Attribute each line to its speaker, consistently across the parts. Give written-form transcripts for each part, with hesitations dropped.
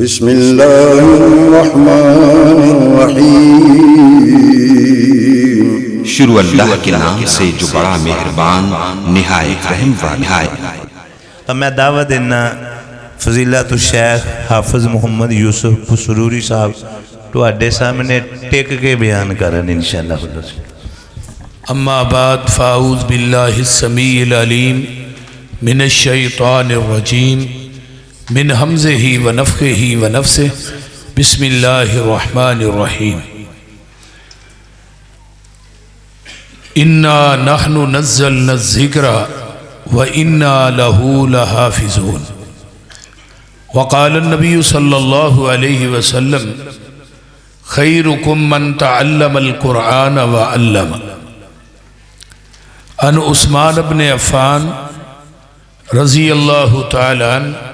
Speaker 1: بسم اللہ الرحمن الرحیم۔
Speaker 2: شروع اللہ کے نام سے جو بڑا مہربان نہایت رحم والا ہے۔
Speaker 3: تو میں دعوت دینا فضیلت الشیخ حافظ محمد یوسف پسروری صاحب تو اڈے سامنے ٹیک کے بیان کرن انشاءاللہ۔
Speaker 4: اما بعد فاعوذ باللہ السمیع العلیم من الشیطان الرجیم من حمزہ ونفخہ ونفثہ بسم اللہ الرحمن الرحیم۔ انا نحن نزلنا الذکر وانا لہ لحافظون۔ وقال النبی صلی اللہ علیہ وسلم خیرکم من تعلم القرآن وعلم۔ ان عثمان بن عفان رضی اللہ تعالی عنہ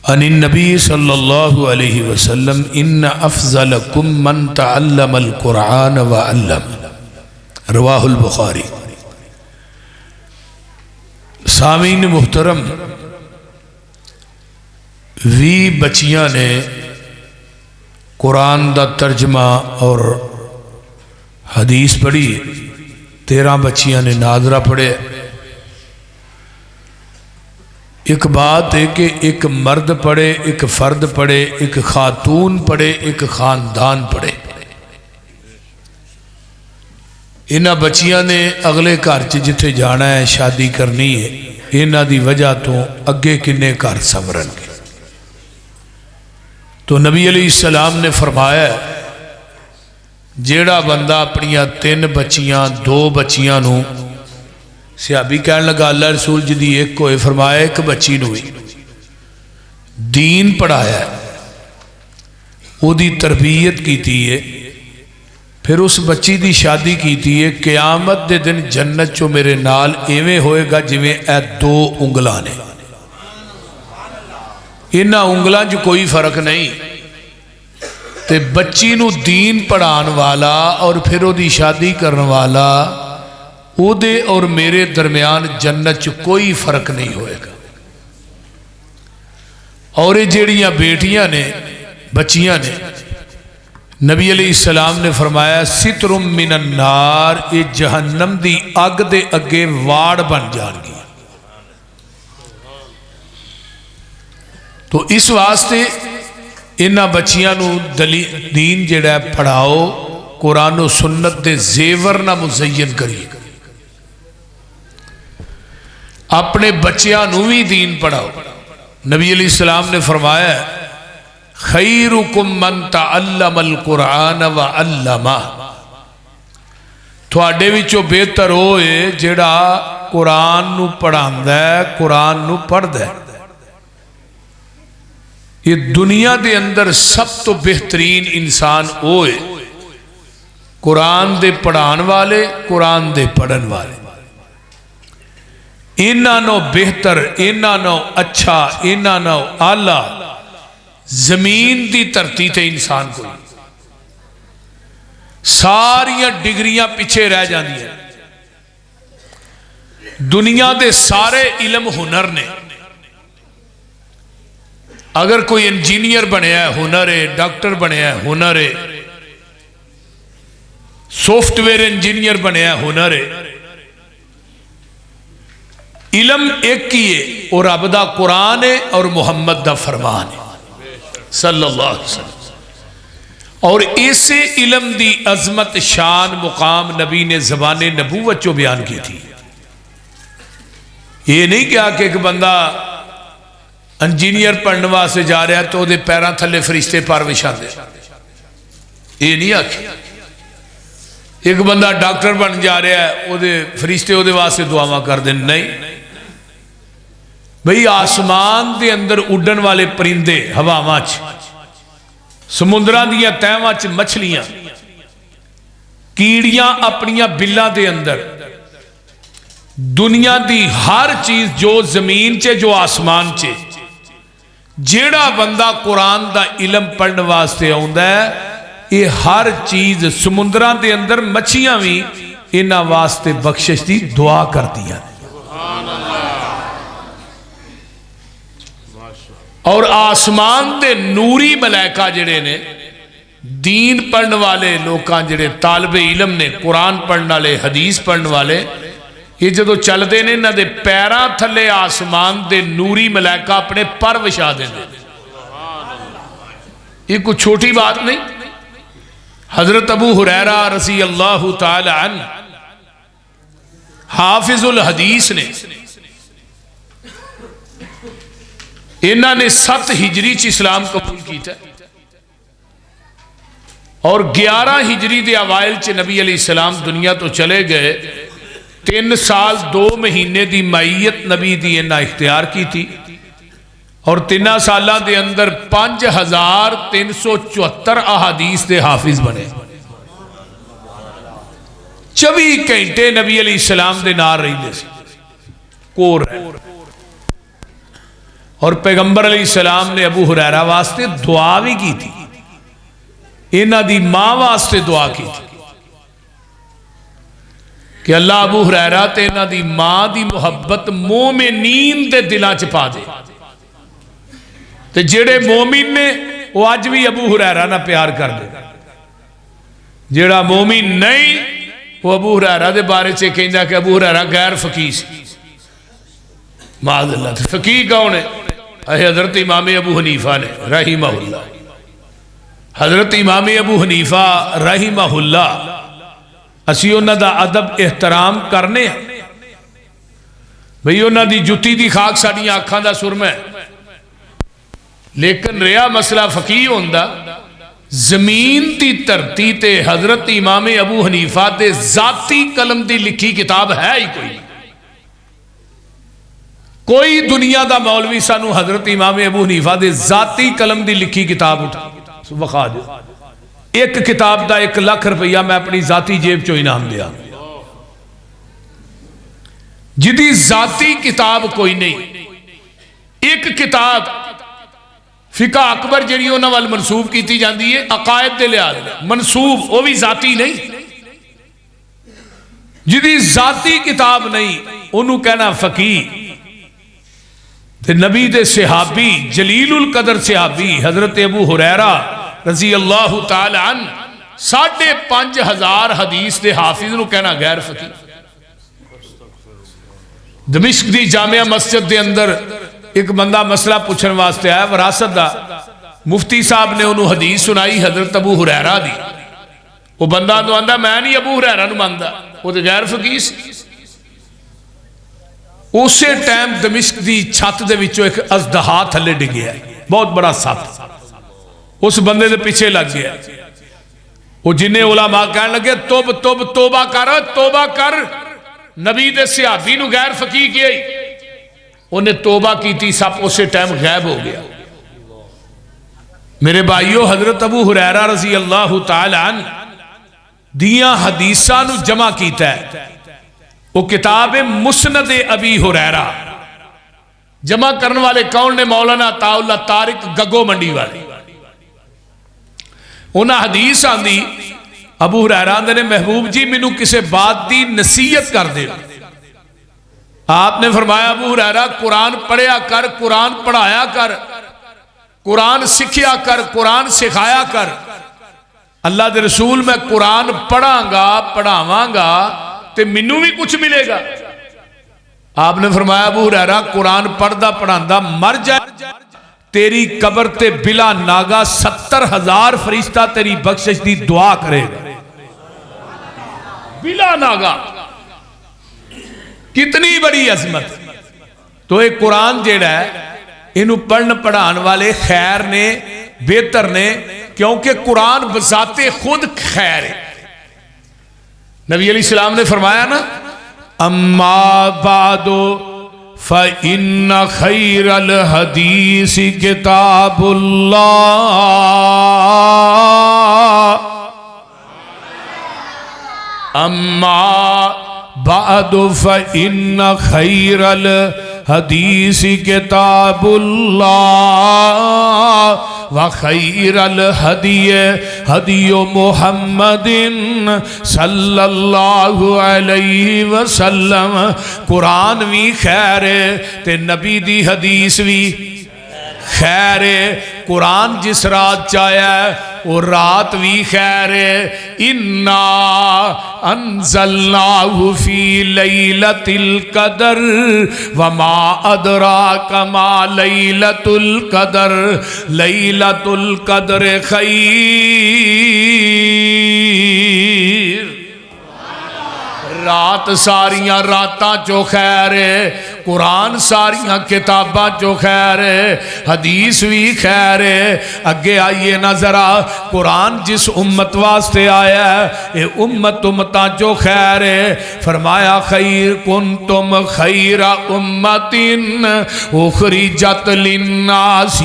Speaker 4: ان النبی صلی اللہ علیہ وسلم ان افضلکم من تعلم القرآن وعلم، رواہ البخاری۔ سامعین محترم، وی بچیاں نے قرآن دا ترجمہ اور حدیث پڑھی، 13 بچیاں نے ناظرہ پڑھے۔ ایک بات ہے کہ ایک مرد پڑھے، ایک فرد پڑھے، ایک خاتون پڑھے، ایک خاندان پڑھے۔ انہاں بچیاں نے اگلے گھر جتھے جانا ہے، شادی کرنی ہے، انہاں دی وجہ تو اگے کنے گھر سنورن گے۔ تو نبی علیہ السلام نے فرمایا ہے جیڑا بندہ اپنیاں 3 بچیاں 2 بچیاں نو، صحابی کہنے لگا اللہ رسول جدی ایک کوئی، فرمایا ایک بچی نوئی دین پڑھایا ہے، وہ دی تربیت کیتی ہے، پھر اس بچی دی شادی کیتی ہے، قیامت دے دن جنت چو میرے نال ایویں ہوئے گا جویں اے 2 انگلاں نے، انہاں انگلاں جو کوئی فرق نہیں۔ تے بچی نو دین پڑھان والا اور پھر او دی شادی کرن والا، او دے اور میرے درمیان جنت چ کوئی فرق نہیں ہوئے گا۔ اور یہ جیڑیاں بیٹیاں نے، بچیاں نے، نبی علیہ السلام نے فرمایا ستر من النار، یہ جہنم دی اگ دے اگے واڑ بن جان گی۔ تو اس واسطے انہاں بچیاں نو دین جڑا ہے پڑھاؤ، قرآن و سنت دے زیور نہ مزین کریے، اپنے بچیاں نو بھی دین پڑھاؤ۔ نبی علیہ السلام نے فرمایا خیرکم من تعلم القرآن وعلمہ، تھوڑے وچوں بہتر ہوئے جڑا قرآن نو پڑھاندا ہے، قرآن نو پڑھدا ہے۔ یہ دنیا دے اندر سب تو بہترین انسان ہوئے قرآن دے پڑھان والے، قرآن دے پڑھن والے۔ انہاں نو بہتر، انہاں نو اچھا، انہاں نو اعلیٰ زمین دی دھرتی تے انسان کوئی، ساریاں ڈگریاں پیچھے رہ جاندیاں۔ دنیا دے سارے علم ہنر نے، اگر کوئی انجینئر بنیا ہے ہنر ہے، ڈاکٹر بنیا ہے ہنر ہے، سافٹ ویئر انجینئر بنیا ہے ہنر ہے۔ علم ایک ہی ہے، اور رب دا قرآن ہے اور محمد دا فرمان ہے صلی اللہ علیہ وسلم۔ اور ایسے علم دی عظمت شان مقام نبی نے زبان نبوت جو بیان کی تھی۔ یہ نہیں کہا کہ ایک بندہ انجینئر پڑھنے واسطے جا رہا ہے تو دے پیراں تھلے فرشتے پر وچھا دے، یہ نہیں آکھے۔ ایک بندہ ڈاکٹر بن جا رہا ہے، او دے فرشتے او دے واسطے دعاواں کر دیں، نہیں بھئی۔ آسمان دے اندر اڈن والے پرندے، ہواواں چ، سمندراں دیاں تہواں چ مچھلیاں، کیڑیاں اپنیاں بلاں دے اندر، دنیا دی ہر چیز جو زمین چے جو آسمان چے، جیڑا بندہ قرآن دا علم پڑھنے واسطے آؤندا ہے، یہ ہر چیز سمندراں دے اندر مچھیاں بھی انہاں واسطے بخشش دی دعا کر دیا۔ اور آسمان دے نوری ملائکہ جڑے نے دین پڑھن والے لوکاں جڑے طالب علم نے قرآن پڑھن والے حدیث پڑھن والے یہ جدو چلتے ہیں انہاں دے پیراں تھلے آسمان دے نوری ملائکہ اپنے پر وچھا دیں یہ کوئی چھوٹی بات نہیں. حضرت ابو ہریرہ رضی اللہ تعالی عنہ حافظ الحدیث نے انہاں نے 7 ہجری چ اسلام قبول کیتا اور 11 ہجری دے اوائل چ نبی علیہ السلام دنیا تو چلے گئے. 3 سال 2 مہینے دی معیت نبی دی انہاں اختیار کی تھی اور 3 سالاں دے اندر 5374 احادیث دے حافظ بنے. 24 گھنٹے نبی علیہ السلام دے نال رہندے سی کور اور پیغمبر علیہ السلام نے ابو ہریرہ واسطے دعا بھی کی تھی. انہاں دی ماں واسطے دعا کی تھی کہ اللہ ابو ہریرہ تے انہاں دی ماں دی محبت مومنین دے دلاں چ پا دے تے جڑے مومن نے وہ اج بھی ابو ہریرہ نہ پیار کر دے. جڑا مومن نہیں وہ ابو ہریرہ دے بارے چ کہندا کہ ابو ہریرہ غیر فقیہ سی. معاذ اللہ. فقیہ کون ہے؟ حضرت امام ابو حنیفہ نے رحمہ اللہ. حضرت امام ابو حنیفہ رحمہ اللہ اسی انہاں دا ادب احترام کرنے ہیں بھئی انہاں دی جتی دی خاک ساڑیاں آنکھاں دا سرما ہے لیکن رہا مسئلہ فقیہ ہوندا زمین دی دھرتی تے حضرت امام ابو حنیفہ دے ذاتی قلم دی لکھی کتاب ہے ہی کوئی دنیا دا مولوی سانو حضرت امام ابو حنیفہ دے ذاتی قلم دی لکھی کتاب اٹھا وقا دے ایک کتاب دا 1 لاکھ روپیہ میں اپنی ذاتی جیب چو انعام دیا. جدی ذاتی کتاب کوئی نہیں. ایک کتاب فقہ اکبر جڑی انہاں وال منسوب کیتی جاندی ہے عقائد دے لحاظ منسوب وہ بھی ذاتی نہیں. جدی ذاتی کتاب نہیں انہوں کہنا فقیہ. تے نبی دے صحابی جلیل القدر صحابی حضرت ابو ہریرہ رضی اللہ تعالی عنہ 5500 حدیث دے حافظ نو کہنا غیر فقیہ. دمشق دی جامعہ مسجد دے اندر ایک بندہ مسئلہ پوچھن واسطے آیا وراثت دا. مفتی صاحب نے انہوں حدیث سنائی حضرت ابو ہریرہ دی. وہ بندہ تو آندا میں نہیں ابو ہریرہ نو ماندا وہ تے غیر فقیہ سی. اسے ٹائم دمشق دی چھت دے وچوں ایک اژدہا تھلے ڈگیا بہت بڑا سپ اس بندے دے پیچھے لگ گیا. وہ جنہیں علماء کہنے لگے توبہ کر نبی دے صحابی نو غیر فقیہ کیا ہی. انہیں توبہ کی تھی سپ اسے ٹائم غائب ہو گیا. میرے بھائیو حضرت ابو ہریرہ رضی اللہ تعالی عنہ دیاں حدیثاں نو جمع کیتا ہے. وہ کتاب مسند ابی ہریرہ جمع کرنے والے کون نے؟ مولانا عطاء اللہ طارق گگو منڈی والے. انہاں حدیث آندی ابو ہریرہ نے محبوب جی مینوں کسے بات دی نصیحت کر دے. آپ نے فرمایا ابو ہریرہ قرآن پڑھیا کر قرآن پڑھایا کر قرآن سکھیا کر قرآن سکھایا کر. اللہ دے رسول میں قرآن پڑھاں گا پڑھاواں گا تے منوں بھی کچھ ملے گا. آپ نے فرمایا ابو ہریرہ قرآن پڑھدا پڑھاندا مر جائے تیری قبر تے بلا ناگا 70,000 فرشتہ تیری بخشش دی دعا کرے گا. بلا ناگا کتنی بڑی عظمت. تو ایک قرآن جیڑا ہے انہوں پڑھن پڑھان والے خیر نے بہتر نے کیونکہ قرآن بذات خود خیر ہے. نبی علیہ السلام نے فرمایا نا اما بعد فإن خیر الحدیث کتاب اللہ اما بعد فإن خیر الحدیث کتاب اللہ وخیر الہدی ہدی محمد صلی اللہ علیہ وسلم. قرآن بھی خیر ہے تے نبی دی حدیث بھی خیر ہے، قرآن جس رات چایا ہے وہ رات بھی خیر ہے۔ اِنَّا أَنزَلْنَاهُ فِي لَيْلَةِ الْقَدْرِ وَمَا أَدْرَاكَ مَا لَيْلَةُ الْقَدْرِ لَيْلَةُ الْقَدْرِ خَيْرٌ۔ رات ساریاں راتاں چو خیر ہے، قرآن ساریاں کتاباں چو خیر ہے، حدیث بھی خیر ہے۔ اگے آئیے نا ذرا، قرآن جس امت واسطے آیا ہے اے امتاں چو خیر ہے۔ فرمایا خیر کنتم خیر امت اخرجت للناس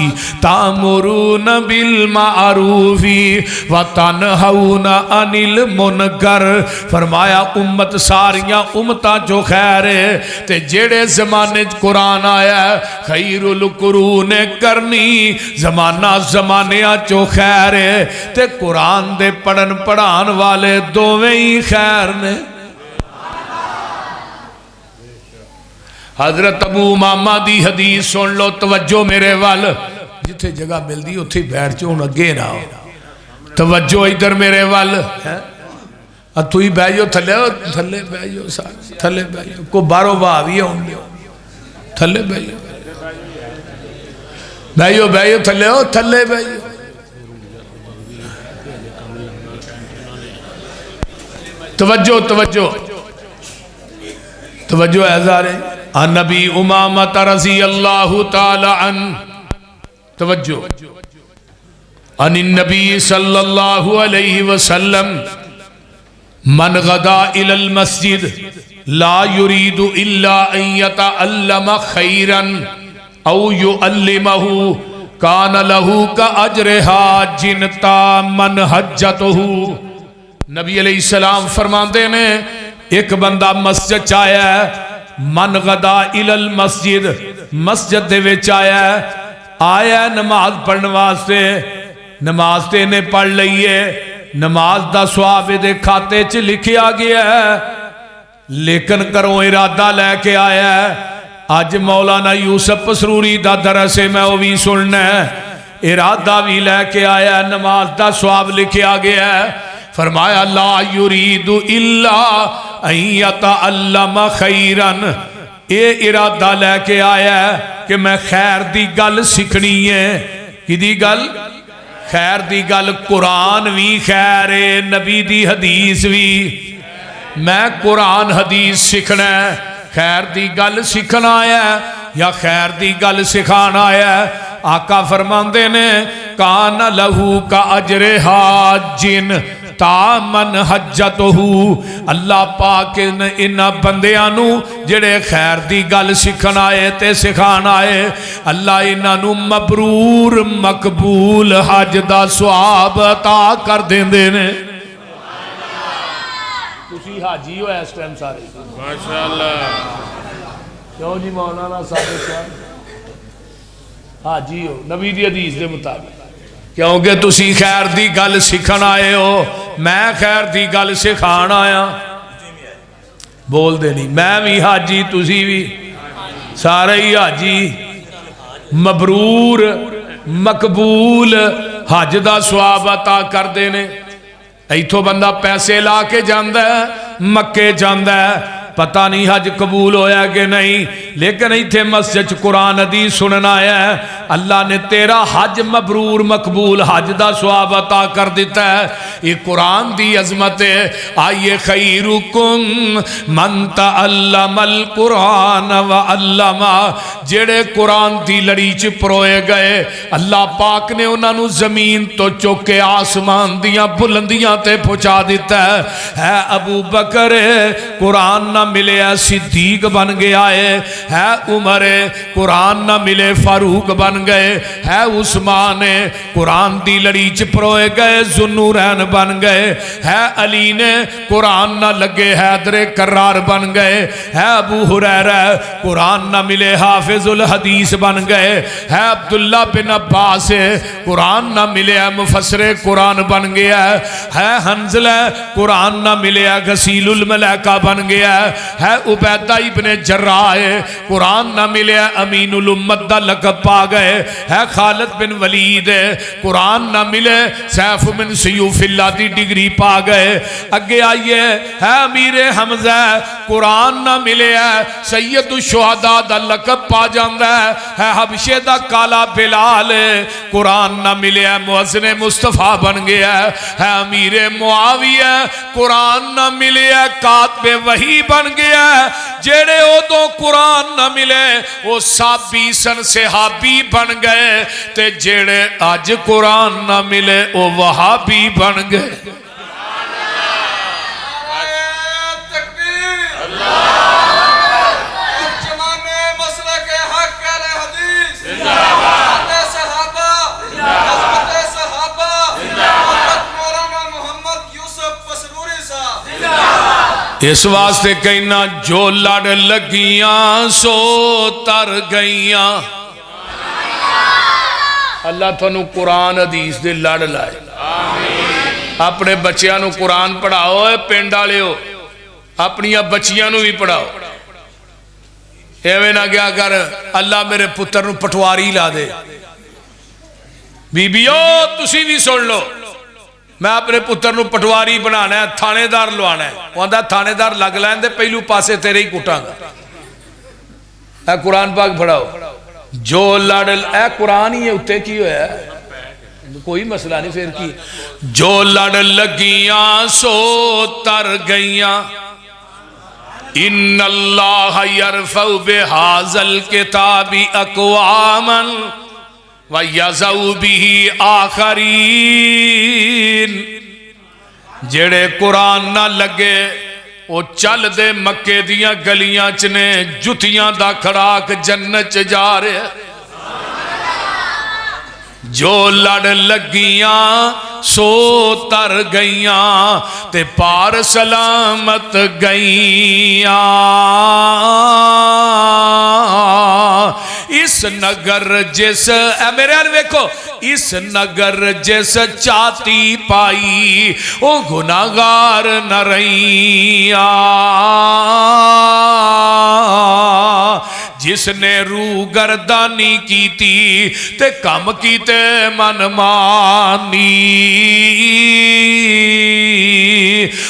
Speaker 4: تأمرون بالمعروف وتنہون عن المنکر۔ فرمایا امت ساریاں امتاں چو خیر ہے، تے جیڑے زمانے قرآن آیا ہے خیر القرون کرنی، زمانہ زمانیاں چو خیر ہے، تے قرآن دے پڑھن پڑھان والے دوویں ہی خیر نے۔ حضرت ابو امامہ دی حدیث سن لو، توجہ میرے وال، جتھے جگہ مل دی اتھے بیٹھ چون اگے نہ ہو، توجہ ادھر میرے وال ہے۔ تو ہی بیجو تھلے ہو، تھلے بیجو سارے، تھلے بیجو، کو بارو باوی ہوں گے، تھلے بیجو بیجو بیجو تھلے ہو، تھلے بیجو۔ توجہ توجہ توجہ اعزارے عن نبی امامت رضی اللہ تعالی عنہ، توجہ عن النبی صلی اللہ علیہ وسلم من غدا الى المسجد لا يريد الا ان يتعلم خيرا او يعلمه كان له كاجر حاج تاما حجته۔ نبی علیہ السلام فرماندے نے ایک بندہ مسجد چایا ہے، من غدا الى المسجد، مسجد دے وچ آیا نماز پڑھن واسطے، نماز تے نے پڑھ لئیے، نماز دا ثواب دے کھاتے چ لکھیا گیا ہے، لیکن کروں ارادہ لے کے آیا ہے اج مولانا یوسف پسروری دا درس ہے، میں وہ بھی سننا ہے، ارادہ بھی لے کے آیا ہے، نماز دا ثواب لکھیا گیا ہے۔ فرمایا لا یرید الا ان یتعلم خیرا، اے ارادہ لے کے آیا ہے کہ میں خیر دی گل سکھنی ہے۔ کی دی گل؟ خیر دی گل، قرآن بھی خیر ہے، نبی دی حدیث بھی، میں قرآن حدیث سکھنا ہے، خیر دی گل سکھنا آیا ہے یا خیر دی گل سکھانا آیا ہے۔ آقا فرماندے نے کان لہو کا اجر حاجن تامن حجتہو، اللہ پاک انہا بندیانو جڑے خیر دی گل سکھنا آئے تے سکھانا آئے، اللہ انہانو مبرور مقبول حج دا ثواب عطا کر دیں دینے۔ تسی حاجی ہو اس ٹائم سارے؟ ماشاءاللہ۔ کیوں جی مولانا صاحب صاحب حاجی ہو نبی دی حدیث دے مطابق، کیونکہ تسی خیر دی گل سکھن آئے ہو، میں خیر دی گل سکھان آیا، بول دے نہیں، میں بھی حاجی تسی بھی سارے ہی حاجی، مبرور مقبول حج دا ثواب عطا کر دینے۔ ایتھو بندہ پیسے لا کے جاندہ ہے، مکے جاندہ ہے، پتہ نہیں حج قبول ہویا کہ نہیں، لیکن ایتھے مسجد قرآن حدیث سننا ہے، اللہ نے تیرا حج مبرور مقبول حج دا ثواب عطا کر دیتا ہے۔ یہ قرآن دی عظمت ہے۔ آئیے خیرکم من تعلم القرآن وعلما، جڑے قرآن دی لڑی چ پروئے گئے، اللہ پاک نے انہاں نو زمین تو چوکے آسمان دیاں بلندیاں تے پہنچا دیتا ہے۔ ابو بکر قرآن نہ ملے صدیق بن گیا ہے عمر قرآن نہ ملے فاروق بن گئے، ہے عثمان قرآن دی لڑی چ پروئے گئے ذوالنورین بن گئے، ہے علی نے قرآن نہ لگے حیدر کرار بن گئے، ہے ابو ہریرہ قرآن نہ ملے حافظ الحدیث بن گئے، ہے عبداللہ بن عباس قرآن نہ ملے مفسر قرآن بن گیا، ہے حنظلہ قرآن نہ ملے غسیل الملائکہ بن گیا، ہے عبیدہ ابن جراح قرآن نہ ملیا امین الامت دا لقب پا گئے ہے خالد بن ولید قرآن نہ ملے سیف بن سیوف اللہ دی ڈگری پا گئے اگے آئیے ہے امیر حمزہ قرآن نہ ملے سید الشہداء دا لقب پا جاندہ ہے حبشے دا کالا بلال قرآن نہ ملے مؤذن مصطفیٰ بن گیا ہے امیر معاویہ قرآن نہ ملے کاتب وحی بن گیا جیڑے او تو قرآن نہ ملے وہ صحابی سن صحابی بن گئے تے جیڑے آج قرآن نہ ملے وہ وہابی بن گئے اس واسطے کہنا جو لڑ لگیاں سو تر گئیاں اللہ تھانو قرآن حدیث دے لڑ لائے اپنے بچیاں نو قرآن پڑھاؤ پنڈ والے ہو اپنی بچیاں نو بھی پڑھاؤ ایویں نہ کیا کر اللہ میرے پتر نو پٹواری لا دے بی بیو تسی بھی سن لو میں اپنے پتر نو پٹواری بنانا ہے تھانے دار لوانا ہے وہ آندھا تھانے دار لگ لائن دے پہلو پاسے تیرے ہی کٹاں گا اے قرآن پاک پڑھاؤ جو لڑ اے قرآن ہی ہے اتے کی ہویا ہے کوئی مسئلہ نہیں پھر کی جو لڑ لگیاں سو تر گئیاں ان اللہ یرفع بہذا الکتاب اقواما وَيَزَوْ بِهِ آخَرِينَ جڑے قرآن نہ لگے وہ چل دے مکے دیاں گلیاں چنے جتیاں دا کھڑاک جنت جا رہے جو لڑ لگیاں سو تر گئیاں تے پار سلامت گئیاں اس نگر جس میرے آن ویکھو اس نگر جس چاہتی پائی او گناہگار نہ رہیاں جس نے روح گردانی کی تھی تے کم کی تے من مانی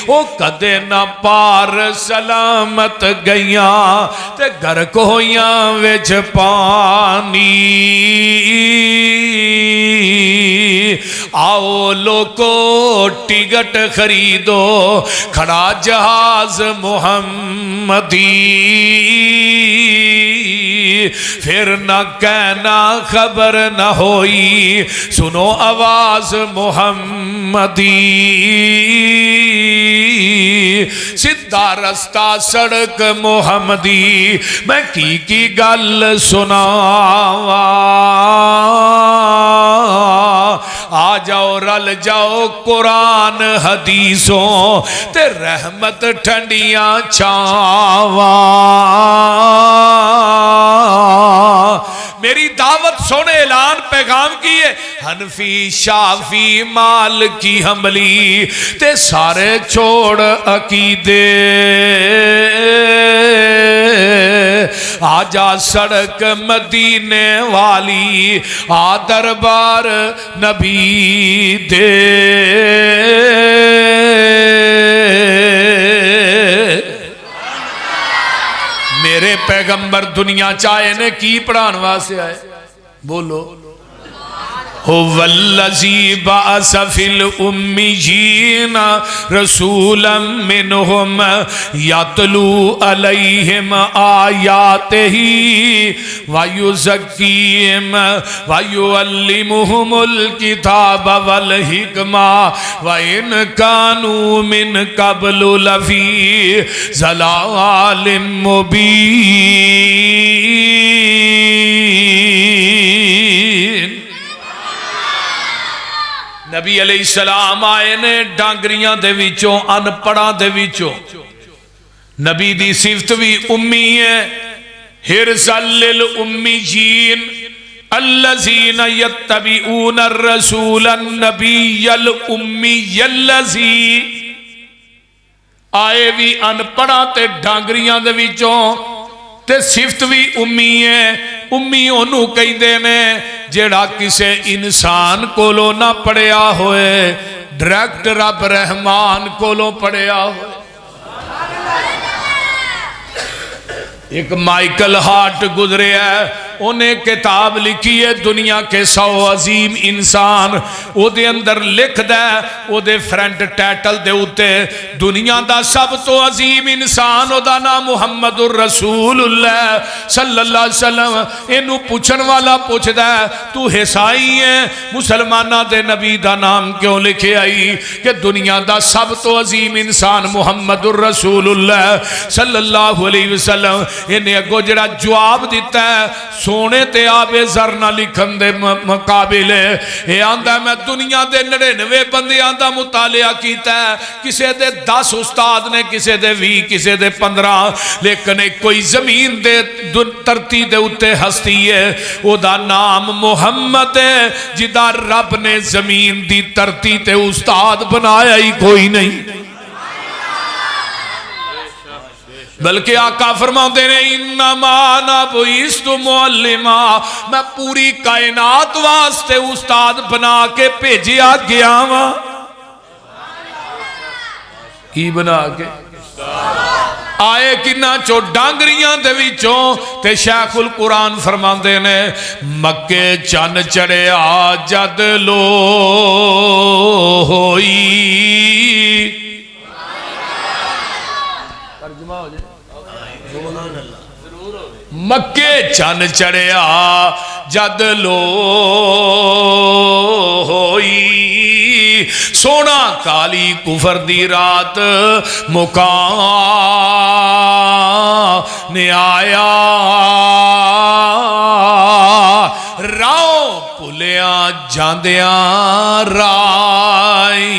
Speaker 4: او کدے نہ پار سلامت گئیاں تے گرک ہویاں وچ پانی آؤ لوگو ٹکٹ خریدو کھڑا جہاز محمدی پھر نہ کہنا خبر نہ ہوئی سنو آواز محمدی سدھا رستہ سڑک محمدی میں کی گل سناواں آ جاؤ رل جاؤ قرآن حدیثوں تے رحمت ٹھنڈیاں چھاواں میری دعوت سونے اعلان پیغام کیے حنفی شافی مالکی حنبلی تے سارے چھوڑ عقیدے آجا سڑک مدینے والی آ دربار نبی دے میرے پیغمبر دنیا چاہے نے کی پڑھان واسے آئے بولو هو الذی بعث فی الامیین رسولا منہم یتلو علیہم آیاتہ ویزکیہم ویعلمہم الکتاب والحکمہ وَإِنْ كَانُوا مِنْ قَبْلُ لَفِي ضَلَالٍ مُبِينٍ نبی علیہ السلام آئے نے ڈانگریاں دے وچوں ان پڑھاں دے وچوں نبی دی صفت بھی امی ہے حرصاً للأمیین الذین یتبعون الرسول النبی الامی الذی آئے بھی انپڑھاں تے ڈانگریاں دے وچوں تے صفت بھی امی ہے امی انہوں کہندے نے جیڑا کسے انسان کولو نہ پڑھیا ہوئے ڈائریکٹ رب رحمان کولو پڑھیا ہوئے ایک مائیکل ہارٹ گزرے ہے انہیں کتاب لکھی ہے دنیا کے 100 عظیم انسان او دے اندر لکھ دے او دے فرنٹ ٹائٹل دے ہوتے دنیا دا سب تو عظیم انسان او دا نام محمد الرسول اللہ صلی اللہ علیہ وسلم انہوں پوچھن والا پوچھ دے تو حسائی ہے مسلمانہ دے نبی دا نام کیوں لکھے آئی کہ دنیا دا سب تو عظیم انسان محمد الرسول اللہ صلی اللہ علیہ وسلم انہیں اگو جڑا جواب دیتا ہے سونے تے آبے زر نہ لکھن دے مقابل ہے یہ آندہ میں دنیا دے 99 بندے آندہ مطالعہ کیتا ہے کسے دے 10 استاد نے کسے دے 20 کسے دے 15 لیکن ایک کوئی زمین دے ترتی دے اتے ہستی ہے او دا نام محمد ہے جدا رب نے زمین دی ترتی تے استاد بنایا ہی کوئی نہیں بلکہ آقا فرماتے ہیں انما انا بعثت معلما میں پوری کائنات واسطے استاد بنا کے بھیجیا گیا ہوں کی بنا کے آئے کنہ چو ڈانگریاں دے وچوں تے شیخ القرآن فرماندے نے مکے چن چڑھیا جد لو ہوئی ترجمہ ہو جائے مکے چن چڑھیا جد لو ہوئی سونا کالی کفر دی رات مکان آیا راؤ پلیاں جاندیاں رائیانو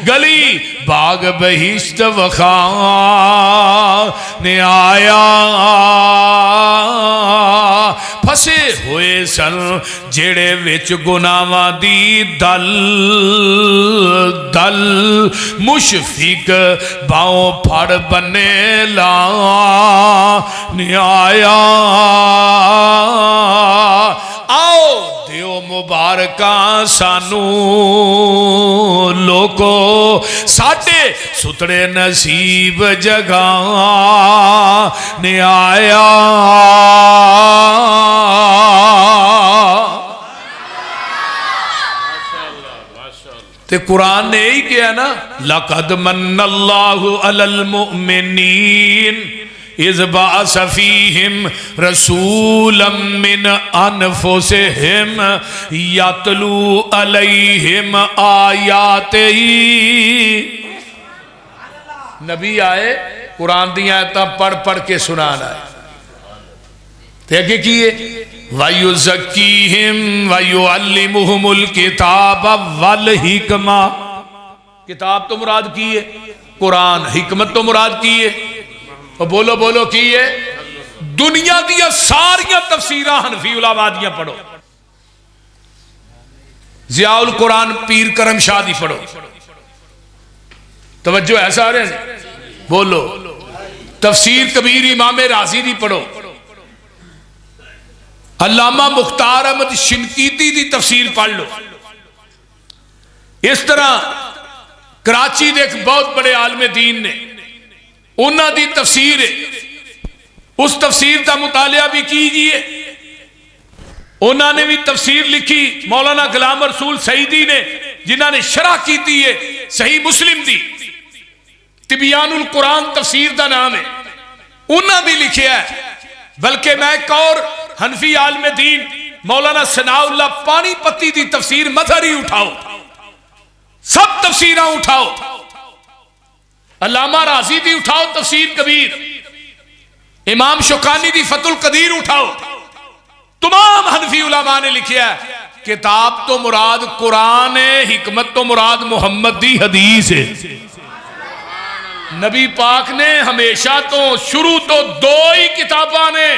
Speaker 4: گلی باغ بہشت وخان آیا پھسے ہوئے سن جیڑے وچ گناواں دی دل دل مشفق باؤں پھڑ بنے لان آیا آؤ دیو مبارکاں سانو لوکو ساڑھے سترے نصیب جگہ نے آیا تے قرآن نے ہی کیا نا لَقَدْ مَنَّ اللَّهُ عَلَى الْمُؤْمِنِينَ اِذْ بَعَثَ فِيهِمْ رَسُولًا مِّنْ أَنفُسِهِمْ يَتْلُو عَلَيْهِمْ آيَاتِهِ نبی آئے قرآن دی آیتاں پڑھ پڑھ کے سنانا ہے دیکھیں کیے وَيُزَكِّيهِمْ وَيُعَلِّمُهُمُ الْكِتَابَ وَالْحِكْمَةَ کتاب تو مراد کی ہے قرآن حکمت تو مراد کی ہے بولو بولو کی ہے دنیا دیا ساریاں تفسیرہ حنفی علماء دیاں پڑھو ضیاء القرآن پیر کرم شاہ دی پڑھو توجہ ہے سارے بولو تفسیر کبیر امام رازی دی پڑھو علامہ مختار احمد شنقیطی دی تفسیر پڑھ لو اس طرح کراچی دے ایک بہت بڑے عالم دین نے انہاں دی تفسیر ہے اس تفسیر کا مطالعہ بھی کیجئے انہاں نے بھی تفسیر لکھی مولانا غلام رسول سعیدی نے جنہاں نے شرح کیتی ہے صحیح مسلم دی تبیان القرآن تفسیر دا نام ہے انہاں بھی لکھیا ہے بلکہ میں ایک اور حنفی عالم دین مولانا ثناء اللہ پانی پتی دی تفسیر مظہری اٹھاؤ سب تفسیرہ اٹھاؤ علامہ رازی دی اٹھاؤ تفسیر کبیر امام شوکانی دی فتح القدیر اٹھاؤ تمام حنفی علماء نے لکھیا ہے کتاب تو مراد قرآن ہے حکمت تو مراد محمد دی حدیث ہے نبی پاک نے ہمیشہ تو شروع تو دو ہی کتاباں نے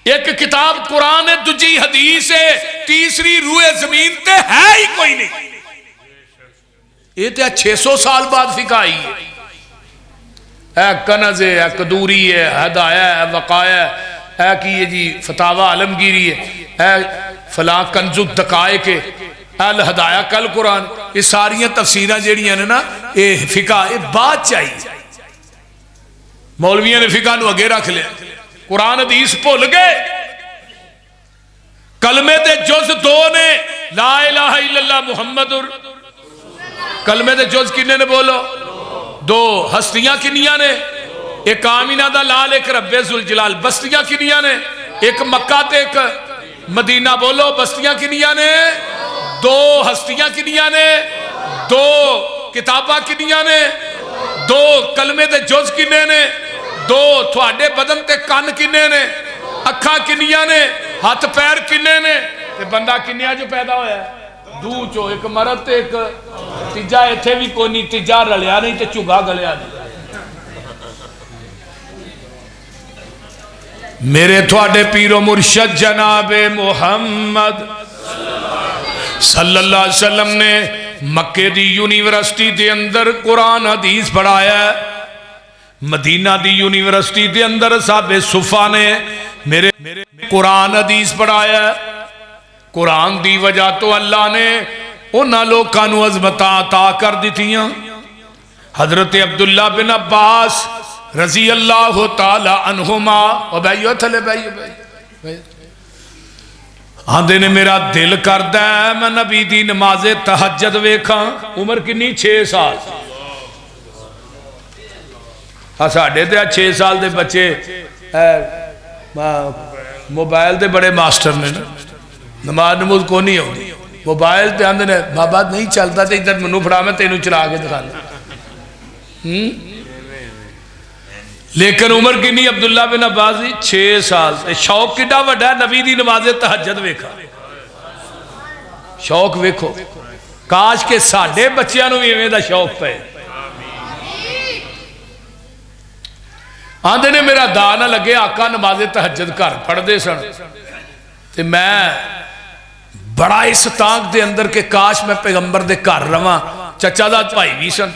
Speaker 4: ایک کتاب قرآن ہے دوجی حدیث ہے تیسری روئے زمین تے ہے ہی کوئی نہیں یہ تو 600 سال بعد فقہ آئی ہے. اے کنز ہے، اے قدوری ہے، ہدایہ ہے، وقایہ ہے کہ یہ جی فتاوہ عالمگیری ہے، اے فلاں کنز الدقائق ہے، الہدایہ کل قرآن. یہ ساریاں تفسیریں جیڑیاں نے نا یہ فقہ یہ بات چاہیے. مولویوں نے فقہ نو اگے رکھ لیا، قرآن حدیث بھول گئے. کلمے دے جز 2 نے، لا الہ الا اللہ محمد. کلمے دے جز کنے نے بولو؟ 2. ہستیاں کنیاں نے؟ ایک آمینہ دا لال، ایک رب ذوالجلال. بستیاں کنیاں نے؟ ایک مکہ تے ایک مدینہ. بولو بستیاں کنیاں نے؟ 2. ہستیاں کنیاں نے؟ 2. کتاباں کنیاں نے؟ 2. کلمے دے جز کنے نے؟ 2. تھوڑے بدن تے کان کنے نے؟ اکھاں کنیاں نے؟ ہاتھ پیر کنے نے؟ تے بندہ کنیاں جو پیدا ہویا ہے؟ 2 چو ایک مرد تے ایک تیجا. ایتھے بھی کوئی نہیں، تیجا رلیا نہیں تے چگا گلیا نہیں. میرے تھوڑے پیر و مرشد جناب محمد صلی اللہ علیہ وسلم نے مکے دی یونیورسٹی دے اندر قرآن حدیث پڑھایا ہے. مدینہ دی یونیورسٹی دے اندر صاحب صفا نے میرے قرآن حدیث پڑھایا ہے. قرآن دی وجہ تو اللہ نے انہاں لوگاں نو عظمتاں عطا کر دتیاں. حضرت عبداللہ بن عباس رضی اللہ تعالی عنہما، او بھائیو تھلے بھائیو آندے نے میرا دل کردا ہے میں نبی دی نماز تہجد ویکھاں. عمر کنی؟ 6 سال. ہاں ساڑھے تے 6 سال دے بچے موبائل دے بڑے ماسٹر نے نا. نماز نموز کو نہیں ہوگی، موبائل تے آندے نے بابا نہیں چلتا تے ادھر منو پڑھا میں تینوں چلا کے دکھانا. لیکن عمر کنی عبداللہ بن عباس دی؟ 6 سال. شوق کڈا وڈا نبی دی نماز تہجد ویکھا. شوق ویکھو، کاش کے ساڈے بچیاں نو بھی ایویں دا شوق پے. آندے نے میرا دا نہ لگے آقا نماز تہجد گھر پڑھ دے سن تے میں بڑا اس تانگ دے اندر کہ کاش میں پیغمبر دے گھر رواں. چچا دا بھائی بھی سن.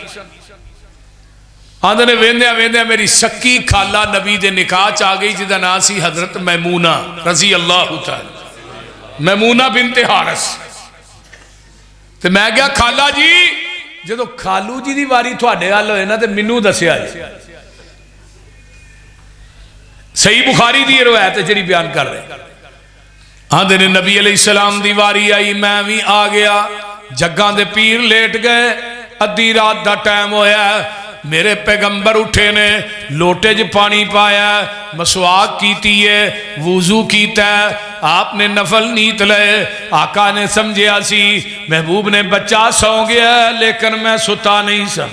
Speaker 4: آندے نے ویندیاں ویندیاں میری سکی خالہ نبی دے نکاح چ آ گئی جدا نام سی حضرت میمونہ رضی اللہ تعالی، میمونہ بنت حارث. تے میں گیا خالہ جی جدو خالو جی دی واری تھوڑے حال ہوئے نا تے منو دسیا جی. صحیح بخاری دی روایت ہے جڑی بیان کر رہے. آندے نے نبی علیہ السلام دی واری آئی، میں بھی آ گیا. جگاں دے پیر لیٹ گئے، ادھی رات دا ٹائم ہویا ہے. میرے پیغمبر اٹھے نے، لوٹے جو پانی پایا، مسواک کیتی ہے، وضو کیتا ہے. آپ نے نفل نیت لے. آقا نے سمجھیا سی محبوب نے بچہ سو گیا لیکن میں ستا نہیں سا.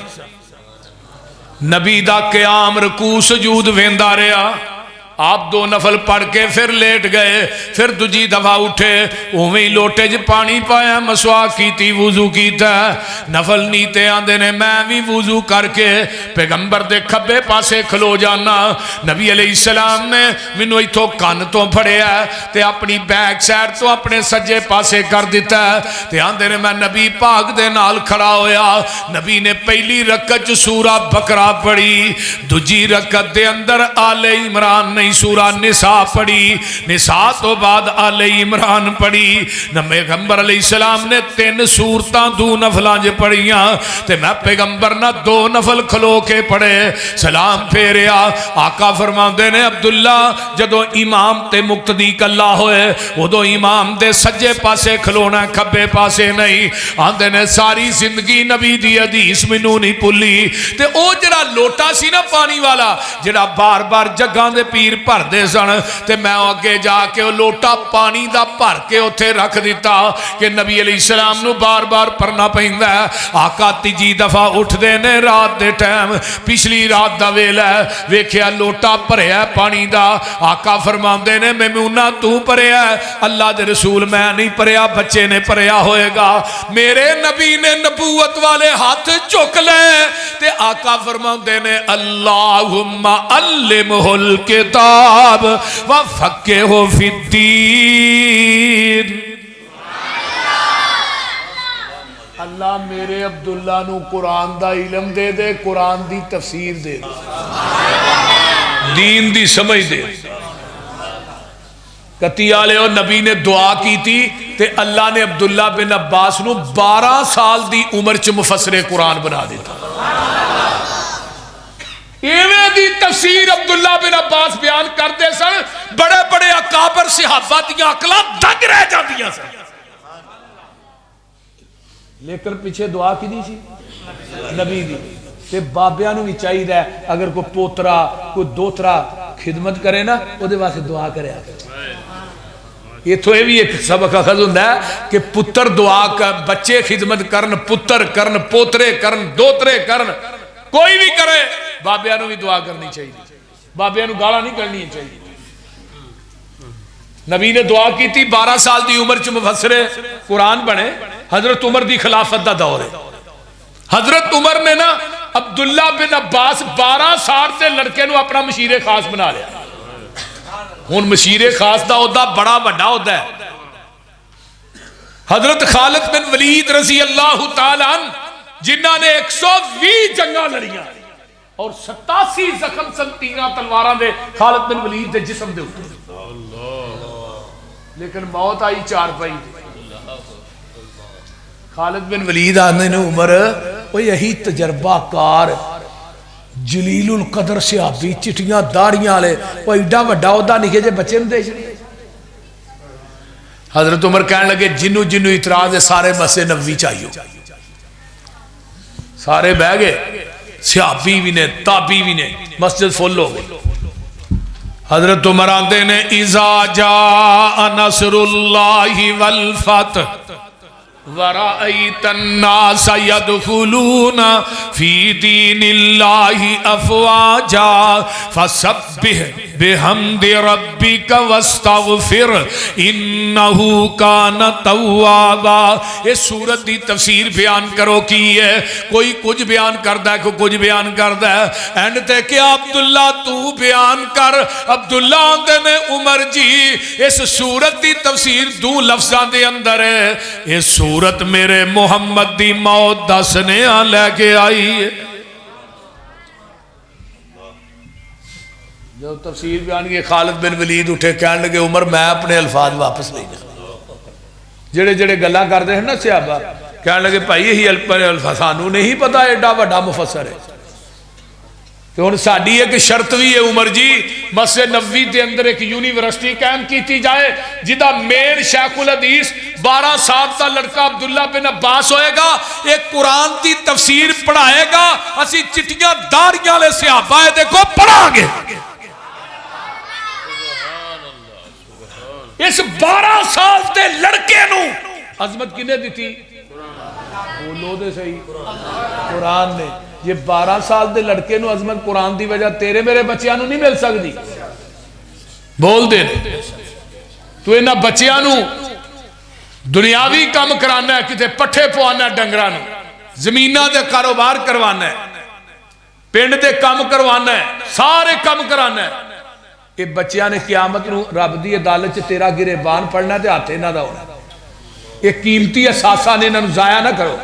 Speaker 4: نبی دا قیام رکوع سجود ویندا رہا. آپ 2 نفل پڑھ کے پھر لیٹ گئے، پھر دوجی دفعہ اٹھے، اوویں لوٹے جو پانی پایا، مسواک کیتی، وضو کیتا. نفل نیتے آندے نے میں بھی وضو کر کے پیغمبر دے کھبے پاسے کھلو جانا. نبی علیہ السلام نے مینوں ایتھوں کان تو پھڑیا تے اپنی بیک سائڈ تو اپنے سجے پاسے کر دیتا تے آندے نے میں نبی پاک دے نال کھڑا ہویا. نبی نے پہلی رکعت سورہ بقرہ پڑھی، دوجی رکعت دے اندر آل عمران نہیں سورہ نساء پڑھی، نساء تو بعد آل عمران پڑھی. پیغمبر علیہ السلام نے 3 سورتاں 2 نفلاں جو پڑھیاں تے میں پیغمبر نہ 2 نفل کھلو کے پڑھے، سلام پھیریا. آقا فرماندے نے عبداللہ جدو امام تے مقتدی کلا ہوئے ادو امام دے سجے پاسے کھلونا کھبے پاسے نہیں. آندے نے ساری زندگی نبی دی حدیث مینوں نہیں بھلی. تے او جڑا لوٹا سی نا پانی والا جڑا بار بار جگاں دے پیر بھر دے سن تے میں اگے جا کے لوٹا پانی دا بھر کے اوتھے رکھ دیتا کہ نبی علیہ السلام نو بار بار پڑھنا پیندا ہے. آقا تیجی دفعہ اٹھ دے نے رات دے ٹائم، پچھلی رات دا ویلا ہے، ویکھیا لوٹا بھریا پانی دا. آقا فرماندے نے میمونہ تو بھریا، اللہ دے رسول میں نہیں بھریا، بچے نے بھریا ہوئے گا. میرے نبی نے نبوت والے ہاتھ چک لے تے آقا فرماندے نے اللہم علمہ الکتاب وفقہہ فی الدین. اللہ اللہ میرے عبداللہ نو قرآن دا علم دے دے، قرآن دی تفسیر دے دے، دین دی سمجھ دے۔ کتی آلے اور نبی نے دعا کی تھی تے اللہ نے عبداللہ بن عباس نو 12 سال دی عمر چ مفسر قرآن بنا دیتا۔ ایویں دی تفسیر عبداللہ بن عباس بیان کرتے سن، بڑے بڑے اکابر صحابہ دیاں عقلاں دنگ رہ جاندیاں سن، لیکن پیچھے دعا کی دی سی نبی دی۔ تے بابیاں نو بھی چاہیے اگر کوئی پوترا کوئی دوترا خدمت کرے نا او دے واسطے دعا کرے۔ یہ تو یہ بھی ایک سبق اخذ ہوتا ہے کہ پتر دعا کر، بچے خدمت کرن، پتر کرن، پوترے کرن، دوترے کرن، کوئی بھی کرے بابیاں نو بھی دعا کرنی چاہیے، بابیاں نو گالا نہیں کرنی چاہیے۔ نبی نے دعا کی تھی 12 سال دی عمر چ مفسر قرآن بنے۔ حضرت عمر دی خلافت دا دور ہے، حضرت عمر نے نا عبداللہ بن عباس 12 سال سے لڑکے نو اپنا مشیر خاص بنا لیا۔ ہن مشیر خاص دا عہدہ بڑا بڑا ہوتا ہے۔ حضرت خالد بن ولید رضی اللہ تعالی عنہ جنہاں نے 120 جنگاں لڑیاں اور 87 زخم سن تیراں تلواراں دے خالد بن ولید دے جسم دے اوپر، لیکن موت آئی چار پائی۔ خالد بن ولید آنے نے عمر وہ یہی تجربہ کار جلیل القدر صحابی، چٹیاں داڑیاں لے، وہ ایڈا وڈا عہدہ نکے جے بچے نو دے چھڑے۔ حضرت عمر کہنے لگے جنو جنو اعتراض ہے سارے مسجد نبوی چاہیے، سارے بہ گئے، صحابی بھی نے تابعی بھی نے، مسجد فل ہو گئی۔ حضرت عمر آندے نے اذا جاء نصر اللہ والفتح وَرَأَيْتَ النَّاسَ يَدْخُلُونَ فِي دِينِ اللَّهِ أَفْوَاجًا فَسَبِّحْ بِحَمْدِ رَبِّكَ وَاسْتَغْفِرْ إِنَّهُ كَانَ تَوَّابًا۔ یہ سورت دی تفسیر بیان کرو کی ہے، کوئی کچھ بیان کردا ہے، کوئی کچھ بیان کردا ہے، اینڈ تے کہ عبداللہ تو بیان کر۔ عبداللہ آندے نے عمر جی اس سورت دی تفسیر دو لفظاں دے اندر ہے، یہ سورت میرے محمد دی موت دسنے لے کے آئی ہے۔ جب تفسیر بیان کی خالد بن ولید اٹھے کہنے لگے عمر میں اپنے الفاظ واپس لینا، جڑے جڑے گلاں کرتے ہیں نا صحابہ، کہنے لگے بھائی یہی الفاظ سانو نہیں پتا ایڈا بڑا مفسر ہے۔ تو ہن ساڈی ایک شرط بھی ہے عمر جی، مسجد نبوی دے اندر ایک یونیورسٹی قائم کیتی جائے جدا مین شیخ الحدیث 12 سال کا لڑکا عبداللہ بن عباس ہوئے گا، ایک قرآن دی تفسیر پڑھائے گا، اسی چٹیاں داڑیاں لے صحابہ دیکھو پڑھا گے۔ اس 12 سال دے لڑکے نو عظمت کنے دی تھی؟ بولو دے صحیح، قرآن نے۔ یہ 12 سال دے لڑکے نو عظمت قرآن دی وجہ تیرے میرے بچیاں نو نہیں مل سکتی؟ بول دے تو انہاں بچیاں نو دنیاوی کام کرانا ہے، کتے پٹھے پوانا ہے، ڈنگراں نو زمینہ دے کاروبار کروانا ہے، پنڈ دے کام کروانا ہے، سارے کام کرانا ہے۔ یہ بچیاں نے قیامت نو رب دی عدالت چ تیرا گریبان پڑنا تے ہاتھ انہاں دا ہونا۔ یہ قیمتی اثاثہ نے انہاں نو ضائع نہ کرو۔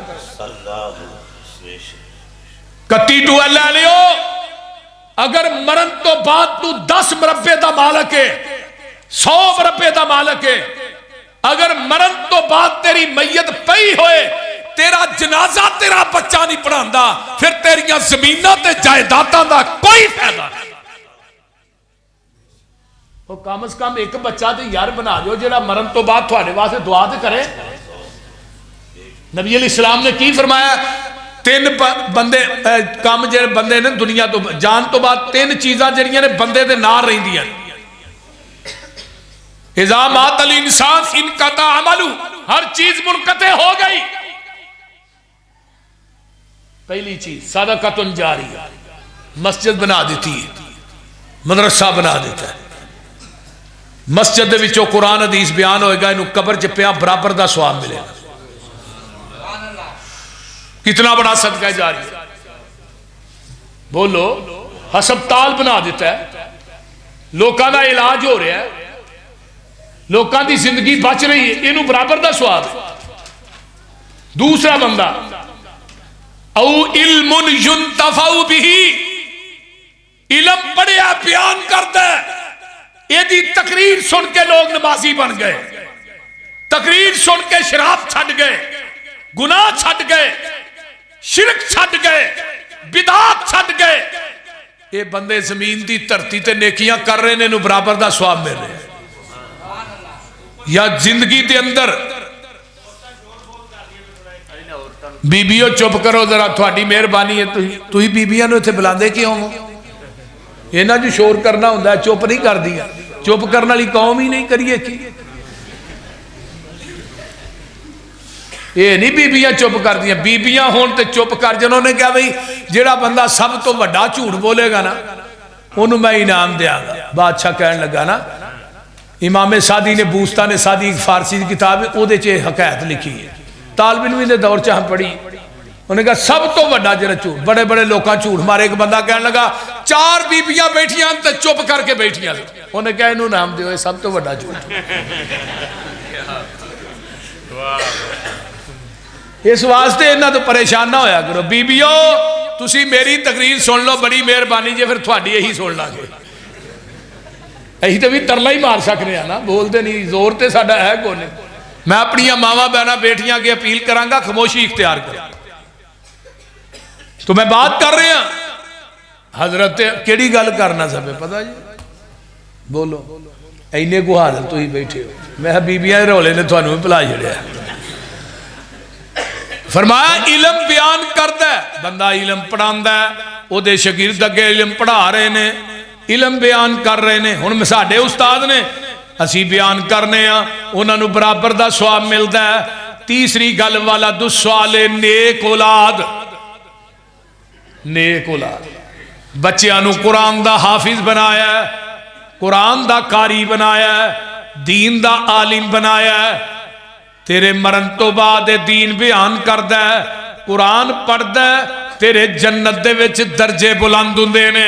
Speaker 4: کتی ٹو اللہ لیو، اگر مرن تو بعد تو 10 مربے دا مالک ہے، 100 مربے دا مالک ہے، اگر مرن تو بعد تیری میت پئی ہوئے تیرا جنازہ تیرا بچہ نہیں پڑھاندا، پھر تیریاں زمینہ تے جائیداداں دا کوئی فائدہ نہیں۔ وہ کم از کم ایک بچہ تے یار بنا جو جڑا مرن تو بعد تھوڑے واسطے دعا تے کرے۔ نبی علیہ السلام نے کی فرمایا؟ 3 بندے کام جڑے بندے نے دنیا تو جان تو بعد 3 چیزاں جڑیاں نے بندے دے نال رہندیاں۔ اذا مات الانسان انقطع عملہ، ہر چیز منقطع ہو گئی۔ پہلی چیز صدقۃ جاریہ، مسجد بنا دیتی ہے، مدرسہ بنا دیتا ہے، مسجد دے وچوں قرآن حدیث بیان ہوئے گا، انہوں قبر چپیاں برابر دا ثواب ملے گا۔ کتنا بڑا صدقہ جاری ہے، بولو۔ ہسپتال بنا دیتا ہے، لوکاں دا علاج ہو رہا ہے، لوکاں دی زندگی بچ رہی ہے، انہوں برابر دا ثواب ہے۔ دوسرا بندہ او علم ينتفع به، علم پڑھیا بیان کرتا ہے، یہ تقریر سن کے لوگ نمازی بن گئے، تقریر سن کے شراب چھڈ گئے، گناہ چھڈ گئے، شرک چھڈ گئے، بدعات چھڈ گئے. یہ بندے زمین دی دھرتی تے نیکیاں کر رہے ہیں، انہوں برابر دا ثواب مل رہے ہیں. یا زندگی دے اندر بیبیوں چپ کرو ذرا، تھوڑی مہربانی ہے، تو ہی بیبیاں نو اتنے بلاندے کیوں ہو؟ انہاں جو شور کرنا ہوتا ہے چپ نہیں کر دیا، چپ کرنے والی قوم ہی نہیں کریے کی. یہ نہیں بیبیاں چپ کر دیا، بیبیاں ہون تے چپ کر. جنہوں نے کہا بھئی جیڑا بندہ سب تو بڑا جھوٹ بولے گا نا انہوں میں انعام دیا گا. بادشاہ کہنے لگا نا، امام سعدی نے بوستان سعدی ایک فارسی کتاب ہے، وہ دے چے حکایت لکھی ہے، طالب علمی دے دور چاہاں پڑھی. انہوں نے کہا سب تو بڑا جڑا جھوٹ، بڑے بڑے لوکاں جھوٹ مارے. ایک بندہ کہنے لگا 4 بیبیاں بیٹھیاں تے چپ کر کے بیٹھیاں. انہوں نے کہا انہوں نام دیو، سب تو بڑا جھوٹ. اس واسطے انہاں تو پریشان نہ ہویا کرو. بیبیوں تسی میری تقریر سن لو، بڑی مہربانی جی، پھر تھوڑی یہی سن لا گے. اہی تو بھی ترلا ہی مار سکنے ہیں نا، بولتے نہیں، زور تے ساڈا ہے کونے. میں اپنی ماواں بہناں بیٹیاں کے اپیل کراں گا خاموشی اختیار کر. تو میں بات کر رہے ہیں حضرت کیڑی گل کرنا سب پتہ جی، بولو اینے کو حاضر تو ہی بیٹھے ہو. میں بیبیاں رولے نے تھانوں بلا چھڑیا. فرمایا علم بیان کرتا ہے، بندہ علم پڑھاندا ہے، او دے شاگرد اگے علم پڑھا رہے نے، علم بیان کر رہے نے. ہن ساڈے استاد نے، اسی بیان کرنے ہاں، انہاں نوں برابر دا ثواب ملدا ہے. تیسری گل والا دو سوال نیک اولاد. نیک اولاد بچیاں نوں قرآن دا حافظ بنایا ہے، قرآن دا قاری بنایا ہے، دین دا عالم بنایا ہے. تیرے مرن تو بعد دین بیان کردا ہے، قرآن پڑھدا ہے، تیرے جنت دے وچ درجے بلند ہوندے نے.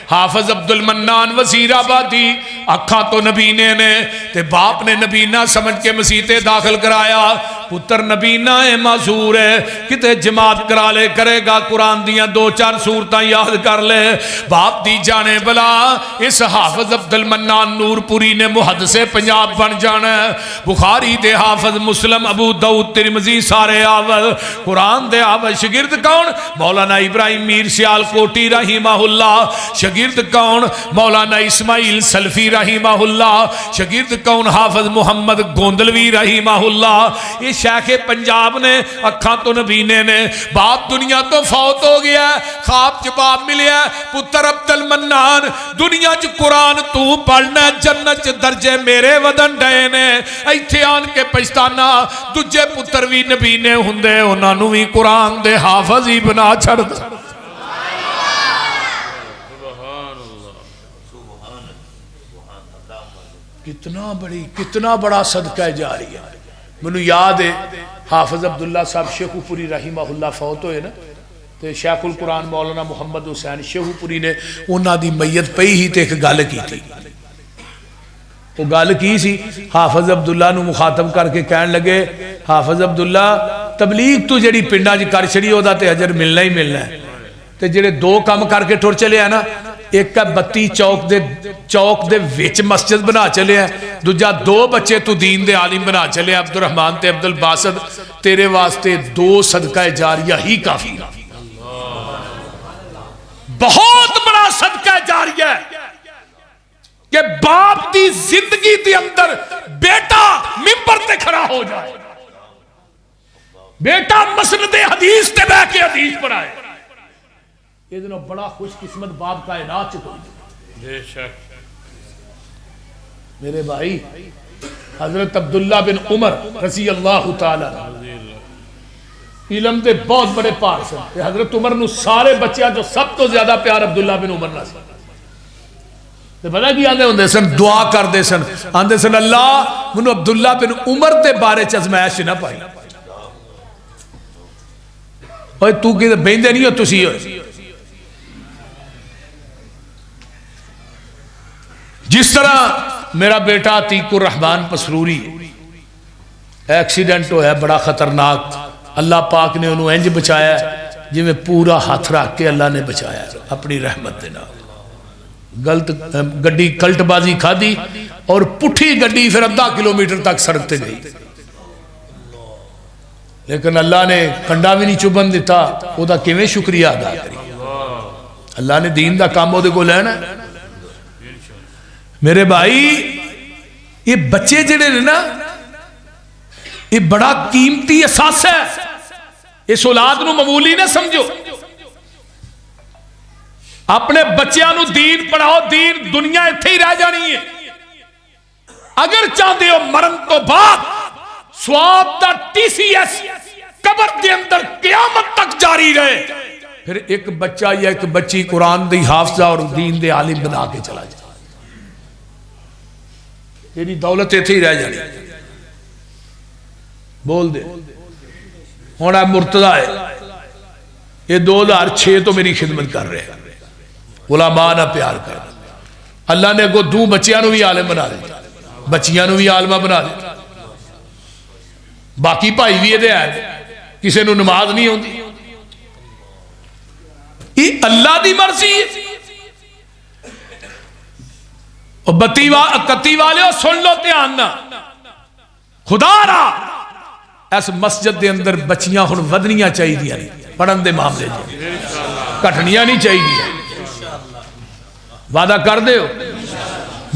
Speaker 4: حافظ عبد المنان وزیر آبادی اکھاں تو نبینے نے تے باپ نے نبینہ سمجھ کے مسیتے داخل کرایا. پتر نبینہ ہے، معذور ہے، کتے جماعت کرا لے کرے گا، قرآن دیاں 2-4 سورتاں یاد کر لے. باپ دی جانے بلا اس حافظ عبد المنان نور پوری نے محدث پنجاب بن جانا ہے. بخاری دے حافظ، مسلم، ابو داؤد، ترمذی سارے حافظ، قرآن دے حافظ. شگرد کون؟ مولانا ابراہیم میر سیال کوٹی رحمہ اللہ. شگرد کون؟ مولانا اسماعیل سلفی رحمہ اللہ. شگرد کون؟ حافظ محمد گوندلوی رحمہ اللہ. یہ شیخ پنجاب نے، اکھاں تو نبینے نے. باپ دنیا تو فوت ہو گیا ہے، خواب جباب ملیا ہے، پتر عبد المنان دنیا چ قرآن تو پڑھنا، جنت چ درجے میرے ودن ڈے نے. ایتھے آن کے پچھتانا دجے پتر بھی نبینے ہوندے، انہاں نوں بھی قرآن دے حافظ ہی بنا چھڑ دے. کتنا بڑا صدقہ جاری ہے. منو یاد ہے حافظ عبداللہ صاحب شیخو پوری رحمہ اللہ فوت ہوئے نا، تو شیخ القرآن مولانا محمد حسین شیخو پوری نے انہاں دی میت پئی ہی تے ایک گل کی تھی. وہ گل کی سی، حافظ عبداللہ نو مخاطب کر کے کہن لگے، حافظ عبداللہ تبلیغ تو جڑی پنڈا جی کر چھڑی ہو دا تے اجر ملنا ہی ملنا ہے. تے جڑے 2 کام کر کے ٹر چلے ہیں نا، ایک کا 32 چوک دے وچ مسجد بنا چلے ہیں، دوجا 2 بچے تو دین دے عالم بنا چلے ہیں، عبد الرحمن تے عبد الباسط. تیرے واسطے 2 صدقہ جاریہ ہی کافی. بہت بڑا صدقہ جاریہ ہے کہ باپ دی زندگی دی اندر بیٹا منبر تے کھڑا ہو جائے، بیٹا مسند حدیث تے بیٹھ کے حدیث پڑھائے. یہ دنوں بڑا خوش قسمت باپ کائنات چ کوئی. بے شک میرے بھائی، حضرت عبداللہ بن عمر رضی اللہ تعالی علم دے بہت بڑے پار سن. حضرت عمر نو سارے بچیاں جو سب تو زیادہ پیار عبداللہ بن عمر نہ سن. پتہ کی آندے ہوندے سن؟ دعا کر دے سن، آندے سن اللہ منو عبداللہ بن عمر دے بارے چ ازمائش نہ پائی. اوے تو کہ بیندے نہیں ہو تسی ہوئے. جس طرح میرا بیٹا عتیق الرحمن پسروری ایکسیڈنٹ ہوا ہے بڑا خطرناک، اللہ پاک نے انہوں انج بچایا ہے. جی میں پورا ہاتھ رکھ کے اللہ نے بچایا اپنی رحمت دے نال غلط گڈی کلٹ بازی کھا دی اور پٹھی گڈی پھر 0.5 کلومیٹر تک سڑک تے گئی لیکن اللہ نے کنڈا بھی نہیں چبن دیتا وہ دا کیویں شکریہ ادا کری اللہ نے دین دا کام وہ دے کو لینا میرے بھائی یہ بچے جڑے نے نا یہ بڑا قیمتی احساس ہے اس اولاد نو معمولی نہ سمجھو اپنے بچیاں نو دین پڑھاؤ دین دنیا اتھے ہی رہ جانی ہے اگر چاہتے ہو مرن تو بعد سواب دا ٹی سی ایس قبر دے اندر قیامت تک جاری رہے پھر ایک بچہ یا ایک بچی قرآن دی حافظہ اور دین دے عالم بنا کے چلا جائے تیری دولت اتھے ہی رہ جانی بول دے ہونا مرتضی ہے یہ 2006 تو میری خدمت کر رہے ہیں علماء نہ پیار کر اللہ نے کو 2 بچیاں نو بھی عالم بنا دیتا بچیاں نو بھی عالمہ بنا دیتا باقی بھائی بھی یہ ہے کسی نو نماز نہیں ہوتی یہ اللہ دی مرضی ہے کتی والے سن لو دھیان نہ خدا را اس مسجد دے اندر بچیاں ہن ودنیاں چاہیے پڑھن دے معاملے کٹنیاں نہیں چاہیے وعدہ کر دے ہو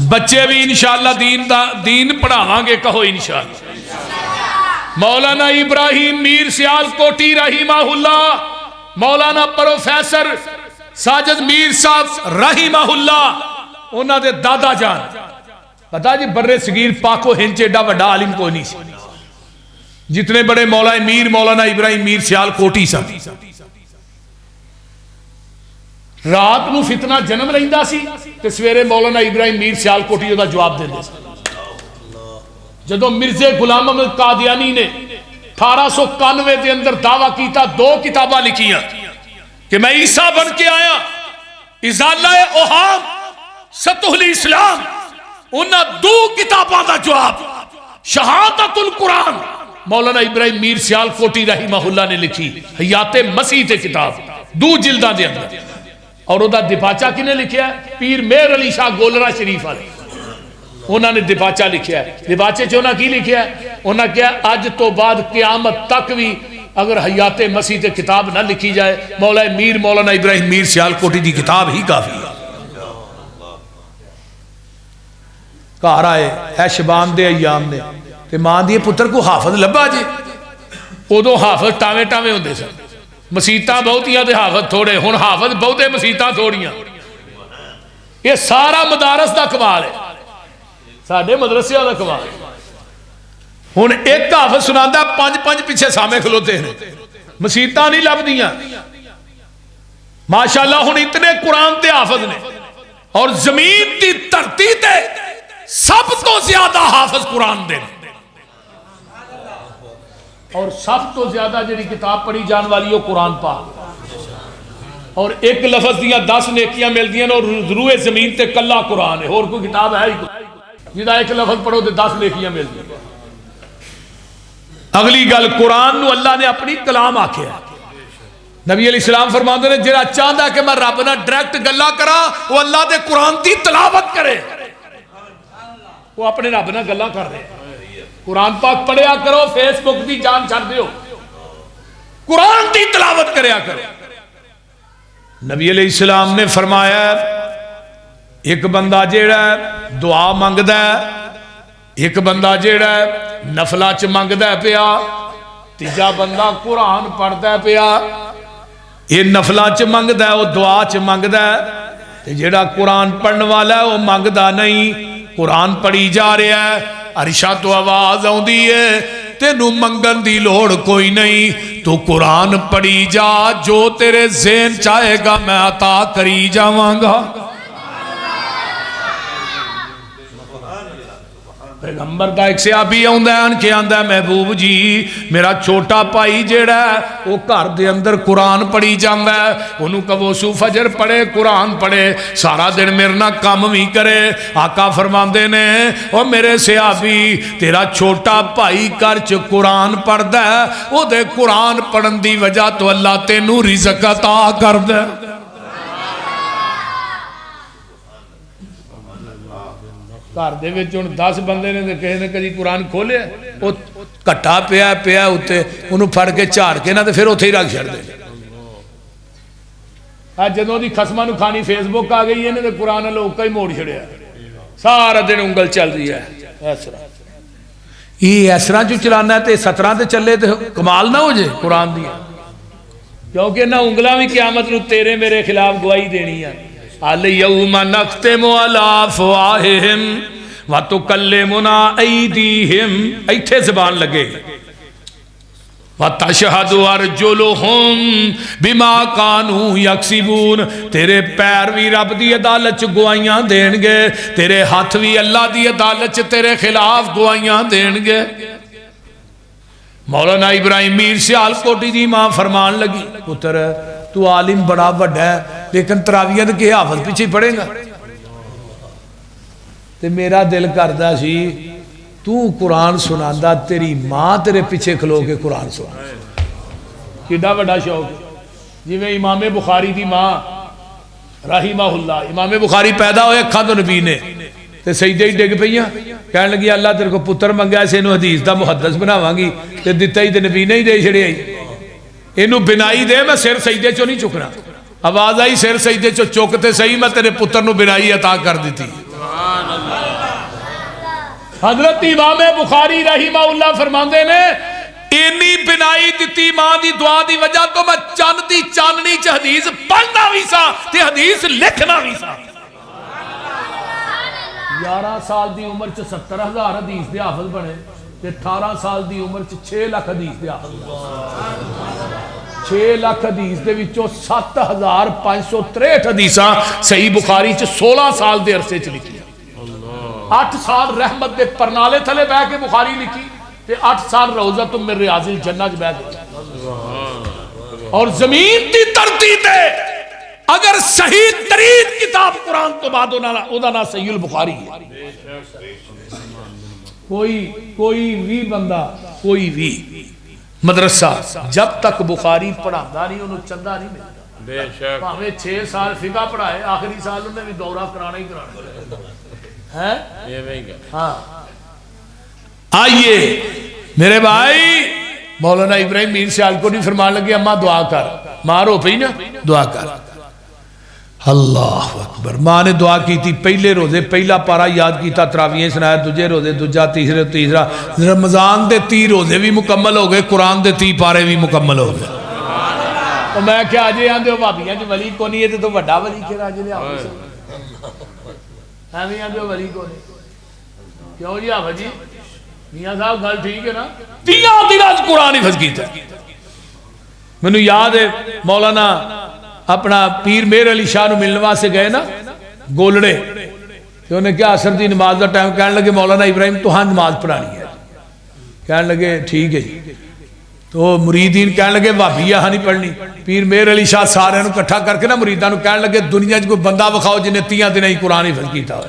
Speaker 4: بچے بھی انشاءاللہ دین پڑھاواں گے کہو انشاءاللہ مولانا ابراہیم میر سیال کوٹی رحمہ اللہ مولانا پروفیسر ساجد میر صاحب رحمہ اللہ انہاں دے دادا جان پتا جی برے صغیر پاکو ہنچ ایڈا وڈا عالم کوئی نہیں سی جتنے بڑے مولانا میر مولانا ابراہیم میر سیال کوٹی سن رات نو فتنہ جنم رہندا سی تے سویرے مولانا ابراہیم میر سیال کوٹی دا جواب دیندے سی جدو مرزا غلام احمد قادیانی نے 1891 دے اندر دعویٰ کیتا 2 کتاباں لکھیاں کہ میں عیسیٰ بن کے آیا ازالہ اوہام سطح الاسلام انہاں 2 کتاباں دا جواب شہادت القرآن مولانا ابراہیم میر سیال کوٹی رحمہ اللہ نے لکھی حیات مسیح تے کتاب 2 جلداں دے اندر اور وہ دا دپاچہ کنے لکھیا ہے پیر مہر علی شاہ گولرا شریف والے انہوں نے دپاچہ لکھیا ہے دپاچے چ انہاں کی لکھیا ہے انہاں کیا اج تو بعد قیامت تک بھی اگر حیات مسیح تے کتاب نہ لکھی جائے مولانا ابراہیم میر سیال کوٹی دی کتاب ہی کافی ہے گھر آئے ایشبان دے ایام نے تے ماں دیے پتر کو حافظ لبا جی ادو حافظ ٹاویں ٹاویں ہوندے سن مسیتاں بہتیاں تے حافظ تھوڑے ہن حافظ بہتے مسیتاں تھوڑیاں یہ سارا مدارس دا کمال ہے ساڈے مدرسے دا کمال ہن ایک حافظ سناندا 5 پیچھے سامنے کھلوتے ہیں مسیتاں نہیں لبدیاں ماشاءاللہ ہن اتنے قرآن تے حافظ نے اور زمین دی دھرتی تے سب تو زیادہ حافظ قرآن دے اور سب تو زیادہ جڑی کتاب پڑھی جان والی وہ قرآن پاک اور ایک لفظ دیاں 10 نیکیاں مل دیاں اور روئے زمین تے کلا قرآن ہے اور کوئی کتاب ہے ہی جدا ایک لفظ پڑھو تے 10 نیکیاں مل دیاں اگلی گل قرآن نو اللہ نے اپنی کلام آکھیا نبی علیہ السلام فرماندے نے جڑا چاہندا ہے کہ میں رب نال ڈائریکٹ گلاں کراں وہ اللہ دے قرآن دی تلاوت کرے وہ اپنے رب نال گلاں کر رہے قرآن پاک پڑھیا کرو فیس بک دی جان چھڑ دیو قرآن دی تلاوت کریا کرو نبی علیہ السلام نے فرمایا ایک بندہ جیڑا دعا منگدا ہے ایک بندہ جیڑا نفلا چ منگدا پیا تیجا بندہ قرآن پڑھدا پیا یہ نفلا چ منگدا وہ دعا چ منگدا تے جیڑا قرآن پڑھن والا ہے وہ منگدا نہیں قرآن پڑھی جا رہا ہے عرشاں تو آواز آؤندی ہے تینوں منگن دی لوڑ کوئی نہیں تو قرآن پڑھی جا جو تیرے ذہن چاہے گا میں عطا کری جاواں گا پیغمبر دا ایک صحابی آندا ہے کہ آندا محبوب جی میرا چھوٹا بھائی جیڑا ہے وہ گھر دے اندر قرآن پڑھی جاندا ہے انہوں کہو سو فجر پڑھے قرآن پڑھے سارا دن میرے نال کام بھی کرے آقا فرماندے نے او میرے صحابی تیرا چھوٹا بھائی گھر چ قرآن پڑھدا ہے او دے قرآن پڑھن دی وجہ تو اللہ تینوں رزق عطا کردا ہے گھر دے وچ ہن 10 بندے نے کہے نے کدی قرآن کھولیا او کٹا پیا اوتے اونوں پھڑ کے جھاڑ کے نہ تے پھر اوتھے ہی رکھ چھڑ دے اج جدوں دی خصماں نوں کھانی فیس بک آ گئی ہے تے قرآن لوکا ہی موڑ چھڑیا سارا دن انگل چل رہی ہے اس طرح یہ اس طرح جو چلانا ہے تے 17 تے چلے تے کمال نہ ہو جائے قرآن دی کیونکہ نہ انگلاں بھی قیامت نوں تیرے میرے خلاف گواہی دینی ہے اليوم نختم على افواہہم وتکلمنا ایدیہم ایتھے زبان لگے وتشہد ارجلہم بما كانوا یکسبون تیرے پیر بھی رب دی عدالت گواہیاں دین گے تیرے ہاتھ بھی اللہ دی عدالت تیرے خلاف گواہیاں دین گے مولانا ابراہیم میر سیال کوٹی دی ماں فرمان لگی پتر تو عالم بڑا بڑا ہے لیکن تراویہ کے حافظ پیچھے پڑھے گا تے میرا دل کردہ سی تو قرآن سناندہ تیری ماں تیرے پیچھے کھلو کے قرآن سناندہ کیڑا بڑا شوق جی میں امام بخاری دی ماں رحمہ اللہ امام بخاری پیدا ہوئے اکھاں تو نبی نے تے سجدے ہی ڈگ پئیاں کہنے لگی اللہ تیرے کو پتر منگیا سے انہوں حدیث دا محدث بناواں گی تے دتا ہی تے نبی نے ہی دے چھڑے آئی انہوں بنائی دے میں سر سجدے چو نہیں چکنا آواز آئی سر سجدے چو چوکتے صحیح میں تیرے پتر نو بنائی عطا کر دیتی حضرت امام بخاری رحمہ اللہ فرماندے نے اینی بنائی دیتی ماں دی دعا دی وجہ تو میں چاند دی چاندنی چ حدیث پڑھنا بھی سا تے حدیث لکھنا بھی سا 11 سال دی عمر چ 70,000 حدیث دے حافظ بنے تے 18 سال دی عمر چ 6 لاکھ حدیث دے حافظ 6 لاکھ حدیث دے وچوں 7,563 حدیثاں صحیح بخاری چ 16 سال دے عرصے چ لکھی 8 سال رحمت دے پرنالے تھلے بہ کے بخاری لکھی تے 8 سال روضۃ من ریاض الجنہ چ بہ کے اور زمین دی دھرتی تے اگر صحیح ترین کتاب قرآن تو بعد اودا نا صحیح البخاری ہے کوئی بھی بندہ کوئی بھی مدرسہ جب تک بخاری پڑھاتا نہیں انہوں چندہ نہیں ملتا بے شک ہمیں 6 سال فقہ پڑھائے آخری سال انہیں بھی دورہ کرانا ہی کرانا ہے ہاں آئیے میرے بھائی مولانا ابراہیم میر سیال کو نہیں فرمان لگے اماں دعا کر ماں رو پئی نا دعا کر اللہ اکبر ماں نے دعا کی تھی پہلے روزے پہلا پارا یاد کیتا تراویح سنایا دوجے روزے دوجا تیسرا رمضان دے 30 روزے بھی مکمل ہو گئے قرآن دے 30 پارے بھی مکمل ہو گئے تو میں کیا آجے آندے ہو بھابیاں جو ولی کو نہیں ہے تو بڑا ولی کے راجے لے آؤ ہمیں آندے ہو ولی کو نہیں کیوں جی آبا جی میاں صاحب گل ٹھیک ہے نا 3 دن آج قرآن ہی پھنس کیتا میں نے یاد ہے مولانا اپنا پیر میر علی شاہ نو ملنوا سے گئے نا گولڑے تو انہیں کیا عصر دی نماز دا ٹائم کہنے لگے مولانا ابراہیم تو ہاں نماز پڑھانی ہے کہنے لگے ٹھیک ہے جی تو مریدین کہنے لگے وہابی ہاں نہیں پڑھنی پیر میر علی شاہ سارے نو کٹھا کر کے نا مریدان نو کہنے لگے دنیا کوئی بندہ بکھاؤ جنہیں 30 دن ہی قرآن ہی فرقی تھا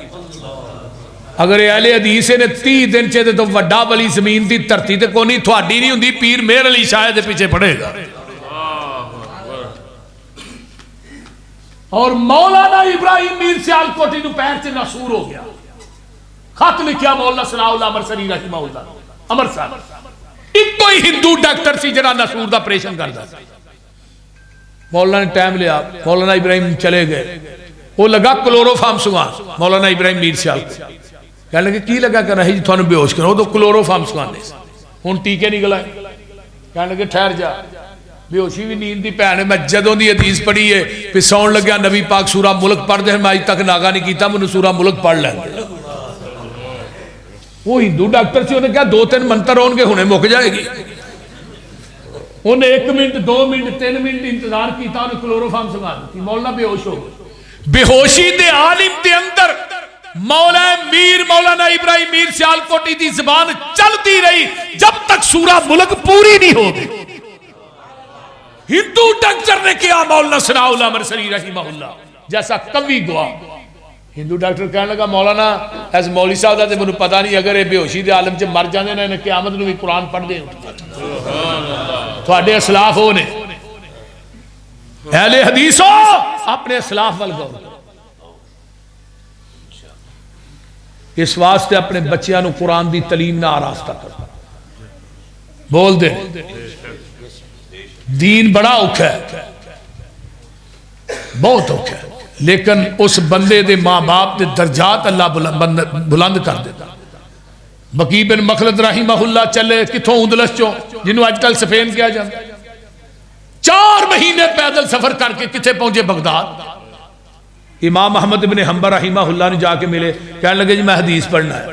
Speaker 4: اگر اہل حدیث نے 30 دن چاہتے تو وڈا ولی زمین دی دھرتی تے کونی تھوڑی نہیں ہوندی پیر میر علی شاہ دے پیچھے پڑھے گا اور مولانا ابراہیم میر سیال کوٹی نو پیر سے نسور ہو گیا خط لکھیا مولانا ثناء اللہ امرسری رحمہ اللہ امرسر ایک کوئی ہندو ڈاکٹر سی جڑا نسور دا پریشن کردا مولانا نے ٹائم لیا مولانا ابراہیم چلے گئے وہ لگا کلورو فارم سنگان مولانا ابراہیم میر سیال کہنے لگے کی لگا کر رہی جی تھانو بے ہوش کرو تو کلورو فارم سنگان دے ہن ٹیکے نکل آئے کہنے لگے ٹھہر جا بے ہوشی بھی نیند دی پہنے میں جدوں دی حدیث پڑھی ہے پھر سون لگیا نبی پاک سورہ ملک پڑھ دے میں آج تک ناغا نہیں کیتا میں سورہ ملک پڑھ لیں وہ ہندو ڈاکٹر سے انہیں کہا 2-3 منتر ہون کے ہونے مک جائے گی انہیں 1 منٹ 2 منٹ 3 منٹ انتظار کیتا انہیں کلورو فارم سنگا دی مولانا بے ہوش ہو گئے بے ہوشی دے عالم دے اندر مولا میر مولانا ابراہیم میر سیالکوٹی دی زبان چلتی رہی جب تک سورہ ملک پوری نہیں ہوگی. ہندو ڈاکٹر نے کیا مولانا ثناء اللہ مرسلی رحمہ اللہ جیسا کبھی گوا. ہندو ڈاکٹر کہنے لگا مولانا ایس مولوی صاحب دا تے مجھے پتہ نہیں اگر یہ بے ہوشی دے عالم چ مر جاندے نے قیامت نو بھی قرآن پڑھ دے. تواڈے اسلاف ہو نے اہل حدیث ہو اپنے اسلاف ول غور. اس واسطے اپنے بچیاں نو قرآن دی تعلیم نہ آراستہ کر. بول دے دین بڑا اوکھا ہے بہت اوکھا ہے لیکن اس بندے دے ماں باپ دے درجات اللہ بلند کر دیتا. بقی بن مخلد رحمہ اللہ چلے کتھوں اندلس چوں جنہوں آج کل سفین کیا جاتا 4 مہینے پیدل سفر کر کے کتھے پہنچے بغداد. امام احمد بن حنبل رحمہ اللہ نے جا کے ملے کہنے لگے جی میں حدیث پڑھنا ہے.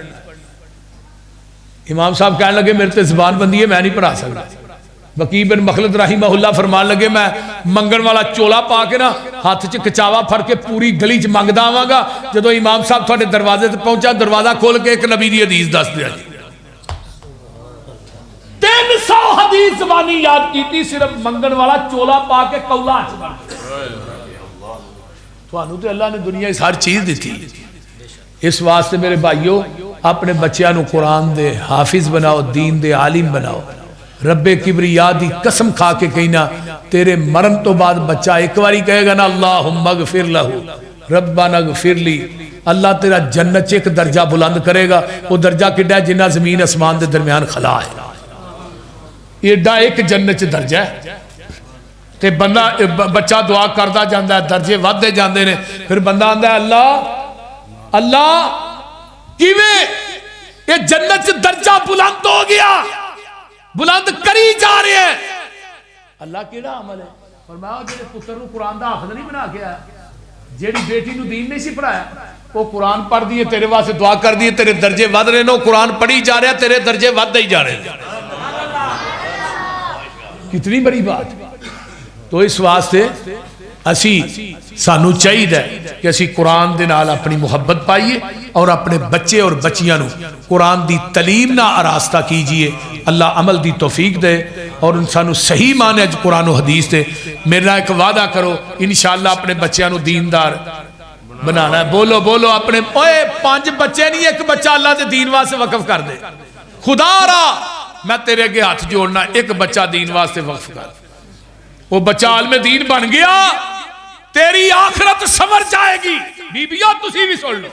Speaker 4: امام صاحب کہنے لگے میرے تے زبان بندی ہے میں نہیں پڑھا سکتا. وکی بن مخلد رحمہ اللہ فرمان لگے میں منگن والا چولا پا کے نا ہاتھ چ کچاوا پھڑ کے پوری گلی چ منگدا آواں گا. جدو امام صاحب تھوڑے دروازے تے پہنچا دروازہ کھول کے ایک نبی دی حدیث دس دیا جی. 300 حدیث زبانی یاد کیتی صرف منگن والا چولا پا کے کولا چ. تھانوں تے اللہ نے دنیا اس ہر چیز دیتی. اس واسطے میرے بھائیو اپنے بچیاں نو قرآن دے حافظ بناؤ دین دے عالم بناؤ. رب کبریا دی قسم کھا کے کہنا تیرے مرن تو بعد بچہ ایک باری کہے گا نا اللہم اغفر لہو ربنا اغفر لی اللہ تیرا جنت ایک درجہ بلند کرے گا. وہ درجہ کڈا ہے جنہ زمین اسمان دے درمیان خلا ہے. ایڈا ایک جنت درجہ ہے تے بندہ بچہ دعا کردہ جاندہ ہے درجے ودے جاندے نے. پھر بندہ آندہ ہے اللہ اللہ کیویں یہ جنت درجہ بلند ہو گیا بلند کری جا رہے ہیں. اللہ کیڑا عمل ہے فرمایا جڑے پتر نو قرآن دا حافظ نہیں بنا کے آیا جیڑی بیٹی نو دین نہیں سی پڑھایا وہ قرآن پڑھ دیے تیرے واسطے دعا کر دیے تیرے درجے ود رہے نو قرآن پڑھی جا رہے ہیں تیرے درجے ود ہی جا رہے ہیں. کتنی بڑی بات. تو اس واسطے اسی سانو چاہیے کہ اسی قرآن دے نال اپنی محبت پائیے اور اپنے بچے اور بچیاں نو قرآن دی تعلیم نہ آراستہ کیجئے. اللہ عمل دی توفیق دے اور انسانو صحیح معنی قرآن و حدیث دے. میرا ایک وعدہ کرو انشاءاللہ اپنے بچیاں نو دیندار بنانا ہے. بولو بولو اپنے 5 بچے نہیں ایک بچہ اللہ دے دین واسطے وقف کر دے. خدا را میں تیرے اگے ہاتھ جوڑنا ایک بچہ دین واسطے وقف کر. وہ بچہ عالم دین بن گیا تیری آخرت سمر جائے گی. بیبیوں تسی بھی سن لو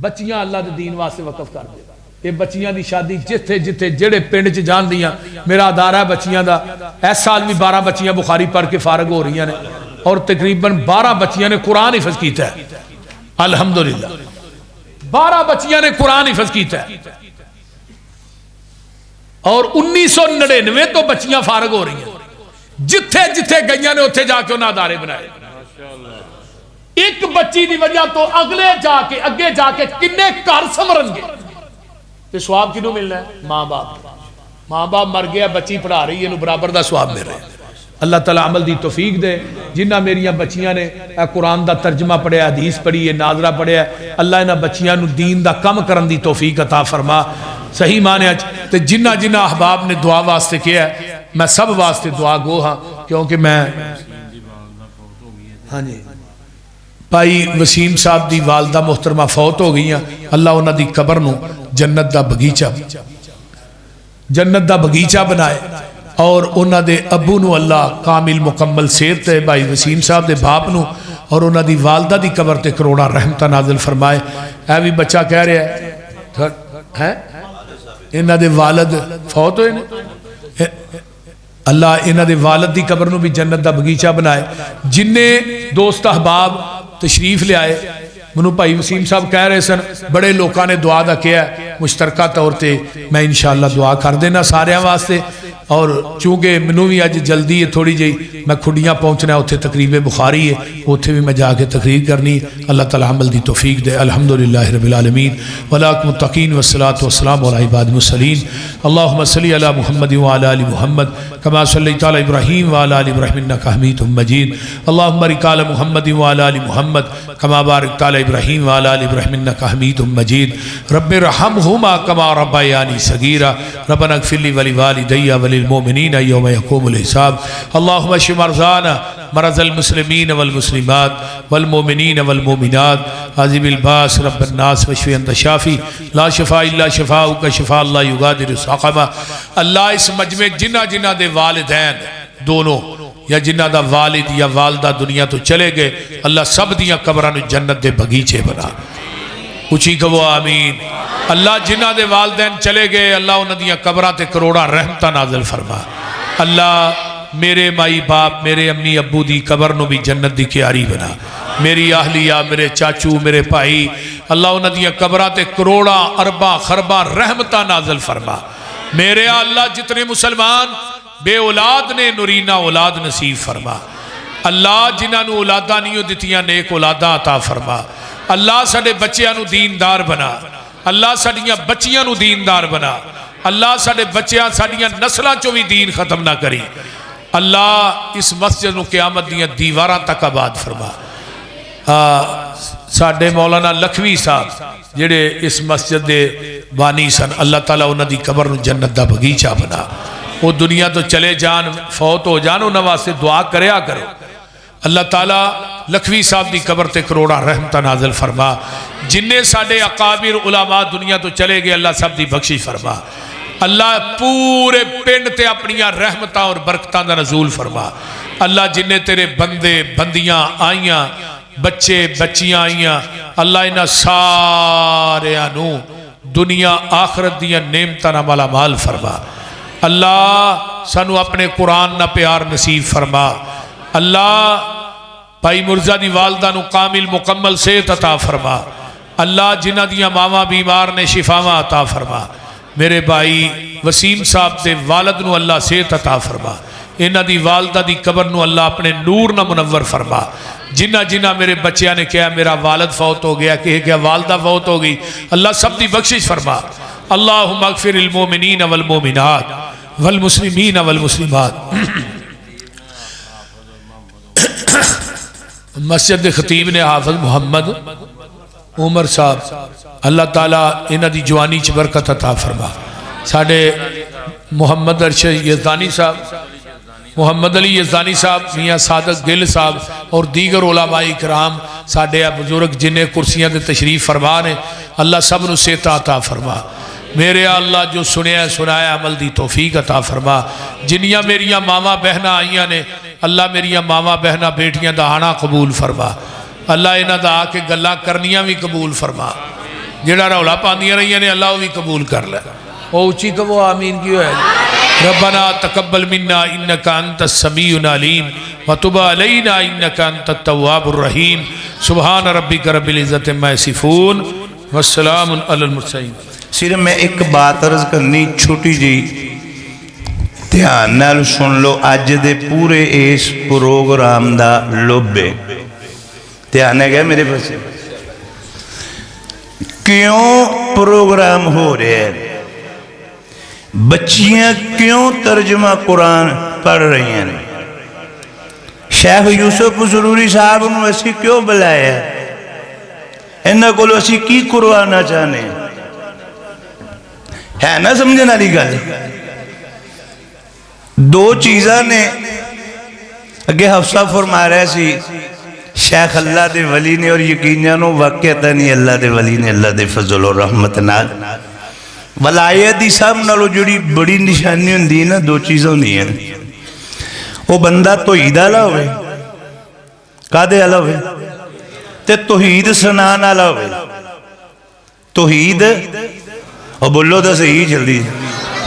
Speaker 4: بچیاں اللہ دے دین واسطے وقف کر دے. یہ بچیاں دی شادی جتھے جتھے جڑے پنڈ چ جان دیاں میرا ادارہ ہے بچیاں دا. اس سال بھی 12 بچیاں بخاری پڑھ کے فارغ ہو رہی ہیں اور تقریباً 12 بچیاں نے قرآن حفظ کیتا ہے. الحمدللہ 12 بچیاں نے قرآن حفظ کیتا ہے اور 1999 تو بچیاں فارغ ہو رہی ہیں. جتھے جتھے گئیاں نے اتھے جا کے انہاں ادارے بنائے. ایک بچی دی وجہ تو اگے جا کے کنے گھر سمرن گے. تے ثواب کنوں ملنا ہے؟ ماں باپ مر گیا بچی پڑھا رہی ہے انہوں برابر دا ثواب مل رہا ہے. اللہ تعالیٰ عمل دی توفیق دے. جنہ میریاں بچیاں نے قرآن دا ترجمہ پڑھیا حدیث پڑھی ہے ناظرہ پڑھیا اللہ انہاں بچیاں نو دین دا کم کرن دی توفیق عطا فرما صحیح معنی اچ. تے جنہ احباب نے دعا واسطے کیا ہے میں سب واسطے دعا گو ہاں کیونکہ میں ہاں جی بھائی وسیم صاحب دی والدہ محترمہ فوت ہو گئی ہیں. اللہ انہاں دی قبر نو جنت دا بغیچہ بنائے اور انہاں دے ابو نو اللہ کامل مکمل صحت دے بھائی وسیم صاحب دے باپ نو اور انہاں دی والدہ دی قبر تے کروڑا رحمتہ نازل فرمائے. اے بھی بچہ کہہ رہا ہے انہاں دے والد فوت ہوئے نے اللہ انہاں دے والد دی قبر نو بھی جنت دا بغیچہ بنائے. جننے دوست احباب تشریف لے آئے منو بھائی وسیم صاحب کہہ رہے سن بڑے لوکاں نے دعا دا کیا مشترکہ طور تے میں انشاءاللہ دعا کر دینا سارے واسطے اور چونکہ منو بھی اج جلدی ہے تھوڑی جی، میں کھڈیاں پہنچنا ہے، اتنے تقریب بخاری ہے، اتنے بھی میں جا کے تقریر کرنی. اللہ تعالی عمل دی توفیق دے. الحمدللہ رب العالمین ولاک متقین والصلاة والسلام علی عباد المرسلین. اللہم صلی علی محمد وعلی آل محمد کما صلیت علی ابراہیم وعلی آل ابراہیم انک حمید مجید. اللہم بارک علی محمد وعلی آل محمد کما بارکت علی ابراہیم وعلی آل ابراہیم انک حمید مجید. رب ارحمہما کما ربیانی صغیرا. ربنا اغفر لی ولوالدی وللمؤمنین یوم یقوم الحساب. اللہم اشف مرضانا مرض المسلمین والمسلمات والمؤمنین والمؤمنات عذب الباس رب الناس واشف انت شافی لا شفاء الا شفاؤک شفاء لا یغادر سقما. اللہ اس مجمع جنہ دے والدین دونوں یا جنہ دا والد یا والدہ دنیا تو چلے گئے، اللہ سب دیاں قبران جنت دے بگیچے بنا. اچھی کہو آمین. اللہ جنہ دے والدین چلے گئے، اللہ انہ دیاں قبران تے کروڑا رحمتہ نازل فرما. اللہ میرے مائی باپ میرے امی ابو دی قبر نو بھی جنت دی کیاری بنا. میری اہلیہ میرے چاچو میرے بھائی، اللہ انہ دیاں قبران تے کروڑا اربا خربا رحمتہ نازل فرما. میرے اللہ جتنے مسلمان بے اولاد نے نورینہ اولاد نصیب فرما. اللہ جنہاں نو اولادہ نہیں دیتیاں نیک اولادہ عطا فرما. اللہ ساڑے بچیاں نو دیندار بنا. اللہ ساڑیاں بچیاں نو دیندار بنا. اللہ ساڑے بچیاں ساڑیاں نسلہ چو بھی دین ختم نہ کری. اللہ اس مسجد نو قیامت دیاں دیواراں تک آباد فرما. ساڑے مولانا لکھوی صاحب جڑے اس مسجد دے بانی سن، اللہ تعالیٰ انہ دی قبر نو جنت دا بگیچہ بنا. وہ دنیا تو چلے جان فوت ہو جان انہ واسطے دعا کریا کرو. اللہ تعالیٰ لکھوی صاحب دی قبر تے کروڑا رحمتہ نازل فرما. جنہیں ساڑے اقابر علماء دنیا تو چلے گئے، اللہ سب دی بخشش فرما. اللہ پورے پنڈ تے اپنیاں رحمتہ اور برکتاں دا نزول فرما. اللہ جنہیں تیرے بندے بندیاں آئیاں بچے بچیاں آئیاں، اللہ انہاں سارے نو دنیا آخرت دیاں نعمتاں نہ مالا مال فرما. اللہ سانو اپنے قرآن نہ پیار نصیب فرما. اللہ بھائی مرزا دی والدہ نو کامل مکمل صحت عطا فرما. اللہ جنہ دیاں ماما بیمار نے شفاواں عطا فرما. میرے بھائی وسیم صاحب دے والد نو اللہ صحت عطا فرما. انہ دی والدہ دی قبر نو اللہ اپنے نور نہ منور فرما. جنہ میرے بچیاں نے کہا میرا والد فوت ہو گیا، کہ والدہ فوت ہو گئی، اللہ سب دی بخشش فرما. اللہم اغفر المومنین والمومنات والمسلمین والمسلمات. مسجد خطیب نے حافظ محمد عمر صاحب، اللہ تعالیٰ انہ دی جوانی چ برکت عطا فرما. ساڑھے محمد ارشد یزدانی صاحب، محمد علی یزدانی صاحب، میاں صادق گل صاحب اور دیگر علماء اکرام ساڑھے بزرگ جنہیں کرسیاں دے تشریف فرما نے، اللہ سب نو صحت عطا فرما. میرے اللہ جو سنیا سنایا عمل دی توفیق عطا فرما. جنیاں میریاں ماما بہنہ آئیاں نے، اللہ میریاں ماما بہنہ بیٹیاں دا آنا قبول فرما. اللہ انہاں دا آ کے گلاں کرنیاں بھی قبول فرما. جڑا رولا پاندیاں رہیاں نے اللہ بھی قبول کر لے. او اچھی کہو آمین کیوں ہے. ربنا تقبل منا انک انت السمیع العلیم وتب علینا انک انت التواب الرحیم. سبحان ربک رب العزت عما یصفون والسلام علی المرسلین.
Speaker 3: صرف میں ایک بات عرض کرنی چھوٹی جی، دھیان نال سن لو. اج دے پورے اس پروگرام دا لبے دھیان ہے گیا میرے پاس. کیوں پروگرام ہو رہے ہیں؟ بچیاں کیوں ترجمہ قرآن پڑھ رہی ہیں؟ شیخ یوسف سروری صاحب نے اسی کیوں بلایا؟ انہاں کو اسی کی کروانا چاہنے ہے نا؟ سمجھنا لی گل. دو چیزاں نے اگے حفصہ فرما رہے سی، شیخ اللہ دے ولی نے اور یقین جانو واقعتا نہیں اللہ دے ولی نے اللہ دے فضل و رحمت نال ولایت دی سب نالو جڑی بڑی نشانی ہوندی نا، دو چیزوں نہیں ہیں. وہ بندہ توحید والا ہوئے، کادے والا ہوئے تے توحید سنان والا ہوئے. توحید اور بولو تو صحیح جلدی،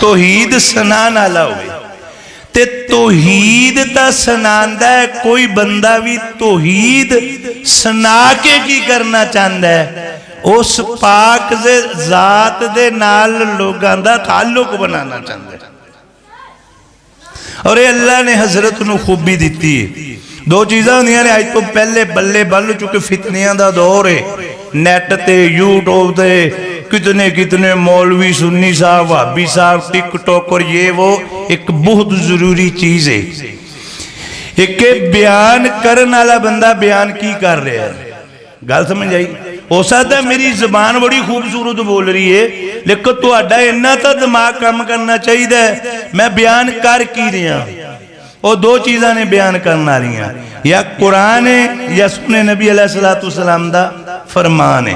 Speaker 3: توحید سنان والا ہوئے تے توحید تا سناندا ہے. کوئی بندہ بھی توحید سنا کے کی کرنا چاہتا ہے؟ اس پاک دے ذات دے نال لوگاں دا تعلق بنانا چاہتا ہے. اور یہ اللہ نے حضرت نو خوبی دیتی ہے دو چیزاں ہوندیاں نے اج تو پہلے بلے بل چکے فتنیاں دا دور ہے نیٹ تے یوٹیوب تے کتنے مولوی سنی صاحب وہابی صاحب ٹک ٹاک اور یہ وہ ایک بہت ضروری چیز ہے ایک بیان کرنے والا بندہ بیان کی کر رہا ہے گل سمجھ آئی ہو سکتا ہے میری زبان بڑی خوبصورت بول رہی ہے لیکن تو اڈا انہا تا دماغ کام کرنا چاہیے میں بیان کر کی رہا اور دو چیزاں نے بیان کرنا رہی ہیں یا قرآن ہے یا سنے نبی علیہ السلام دا فرمان ہے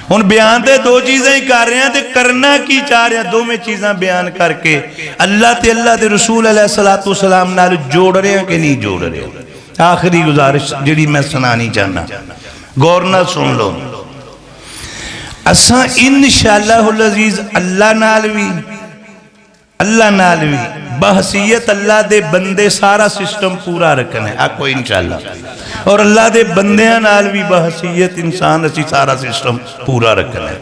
Speaker 3: ان بیان تے دو چیزیں ہی کر رہے ہیں تے کرنا کی چاہ رہے ہیں دو میں چیزاں بیان کر کے اللہ تے رسول علیہ السلام نال جوڑ رہے ہیں کہ نہیں جوڑ رہے ہیں آخری گزارش جڑی میں سنانی چاہنا غور نہ سن لو اساں انشاءاللہ العزیز اللہ نالوی بحثیت اللہ دے بندے سارا سسٹم پورا رکھنا ہے آکو انشاءاللہ اور اللہ دے بندیاں نالوی بحثیت انسان اسی سارا سسٹم پورا رکھنا ہے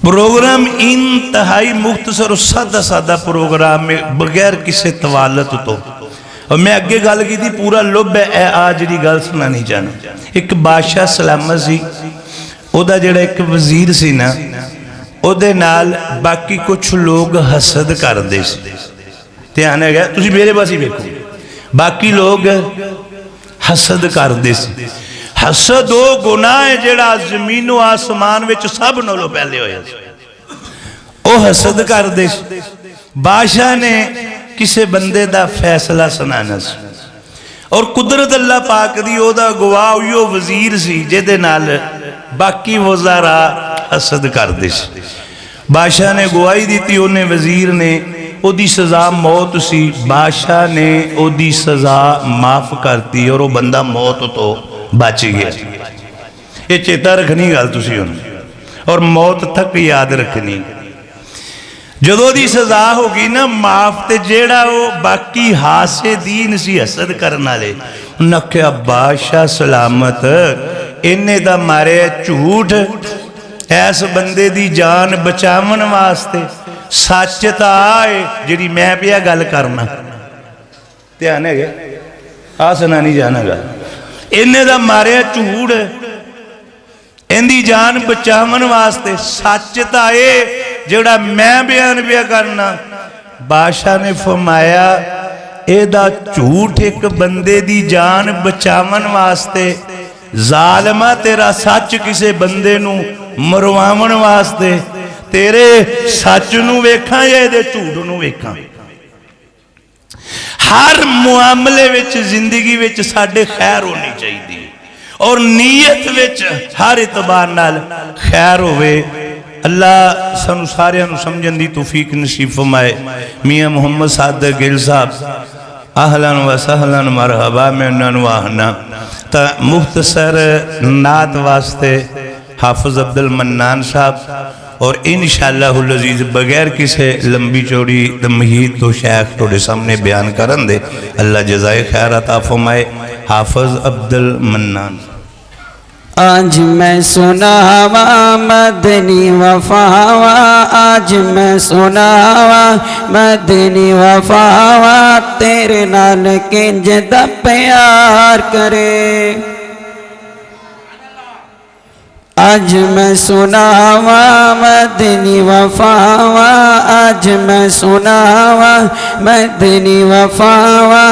Speaker 3: پروگرام انتہائی مختصر اور سادہ پروگرام میں بغیر کسی توالت تو اور میں اگے گل کی تھی پورا لب ہے آج دی گل سنا نہیں جانا ایک بادشاہ سلامت سی او دا جڑا ایک وزیر سی نا او دے نال باقی کچھ لوگ حسد کر دے سی دھیان ہے گیا تسی میرے پاس ہی دیکھو باقی لوگ حسد کر دے سی حسد او گناہ ہے جڑا زمین و آسمان وچ سب نولو پہلے ہوئے او حسد کر دے سی بادشاہ نے کسے بندے دا فیصلہ سنانا سی اور قدرت اللہ پاک دی او دا گواہ ہوئیو وزیر سی جے دے نال باقی وزارہ حسد کر دے سی بادشاہ نے گواہی دیتی انہیں وزیر نے او دی سزا موت سی بادشاہ نے او دی سزا معاف کرتی اور وہ بندہ موت تو بچ گیا یہ چیتا رکھنی گل تسی انہیں اور موت تک یاد رکھنی جدو دی سزا ہوگی نا معاف تے جیڑا وہ باقی حاسدین سی حسد کرنا لے انہاں کہا بادشاہ سلامت انہیں دا مارے جھوٹ ایس بندے دی جان بچامن واسطے سچتا آئے جڑی میں پیا گل کرنا دھیانے گئے آسنا نہیں جانا گا انہیں دا مارے جھوٹ ان دی جان بچامن واسطے سچتا آئے جڑا میں بیان پیا کرنا بادشاہ نے فرمایا اے دا جھوٹ ایک بندے دی جان بچامن واسطے ظالمہ تیرا سچ کسے بندے نو مروامن واسطے تیرے سچ نو ویکھاں یا دے جھوٹ نو ویکھاں ہر معاملے وچ زندگی وچ ساڈے خیر ہونی چاہیے اور نیت وچ ہر اعتبار نال خیر ہوئے اللہ سنو سارے انو سمجھن دی توفیق نصیب فرمائے میاں محمد صادق گل صاحب اہلاً و سہلاً مرحبا میں انہوں آہنا تا مختصر نعت واسطے حافظ عبدالمنان صاحب اور انشاءاللہ العزیز بغیر کسے لمبی چوڑی تمہید تو شیخ توڑے سامنے بیان کرن دے اللہ جزائے خیر عطا فرمائے حافظ عبدالمنان
Speaker 5: آج میں سناوا مدنی وفاوا آج میں سناوا مدنی وفاوا تیرے نال کنج دا پیار کرے آج میں سناوا مدنی وفاوا آج میں سناوا مدنی وفاوا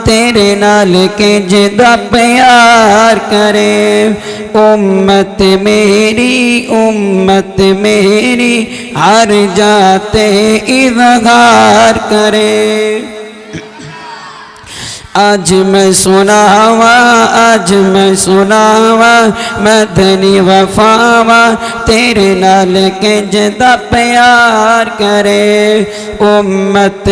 Speaker 5: تیرے نال کنج دا پیار کرے امت میری ہر جاتے اظہار کرے آج میں سناوا مدنی وفاوا تیرے نال کنج دا پیار کرے امت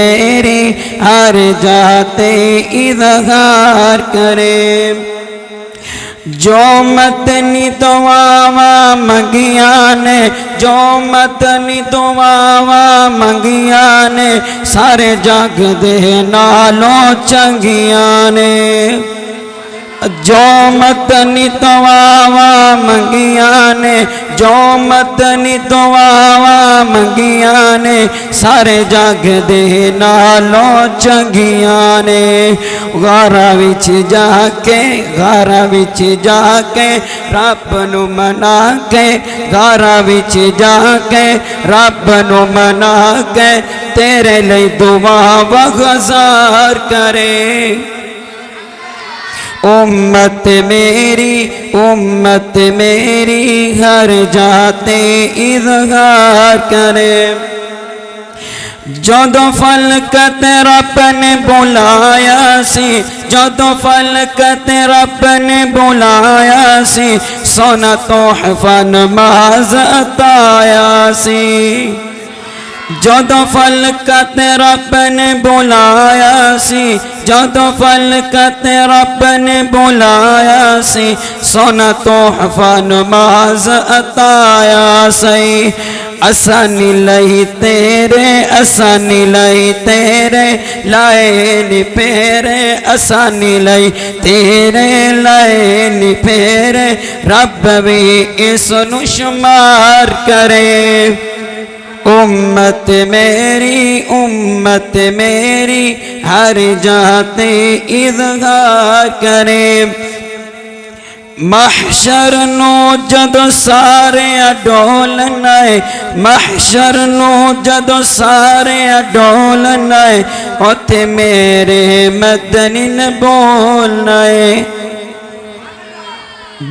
Speaker 5: میری ہر جاتے اظہار کرے جو متنی دعاواں منگیاں نے جو متنی دعاواں منگیاں نے سارے جگ دے نالوں چنگیاں نے جو متنی دعاواں منگیاں نے جو مدنی دعاواں منگیاں نے سارے جگ دے نالوں چنگیاں نے غارہ وچ جا کے رب نو منا کے غارہ وچ جا کے رب نو منا کے تیرے لئی دعا وغزار کرے امت میری ہر جاتے اظہار کرے جدوں فلکت رب نے بلایا سی جدوں فلکت رب نے بلایا سی سونا تحفہ نماز عطایا سی جدوں فلکت رب نے بلایا سی جدوں فلکت رب نے بلایا سی سونا تحفہ نماز عطایا سی اسانی لئی تیرے لائے نی پیرے اسانی لئی تیرے لائے نی پیرے رب بھی اس نو شمار کرے امت میری ہر جاتے اظہار کرے محشر نو جدو سارے ڈولنا ہے محشر نو جدو سارے ڈولنا ہے اوتھے میرے مدنی نے بولنا ہے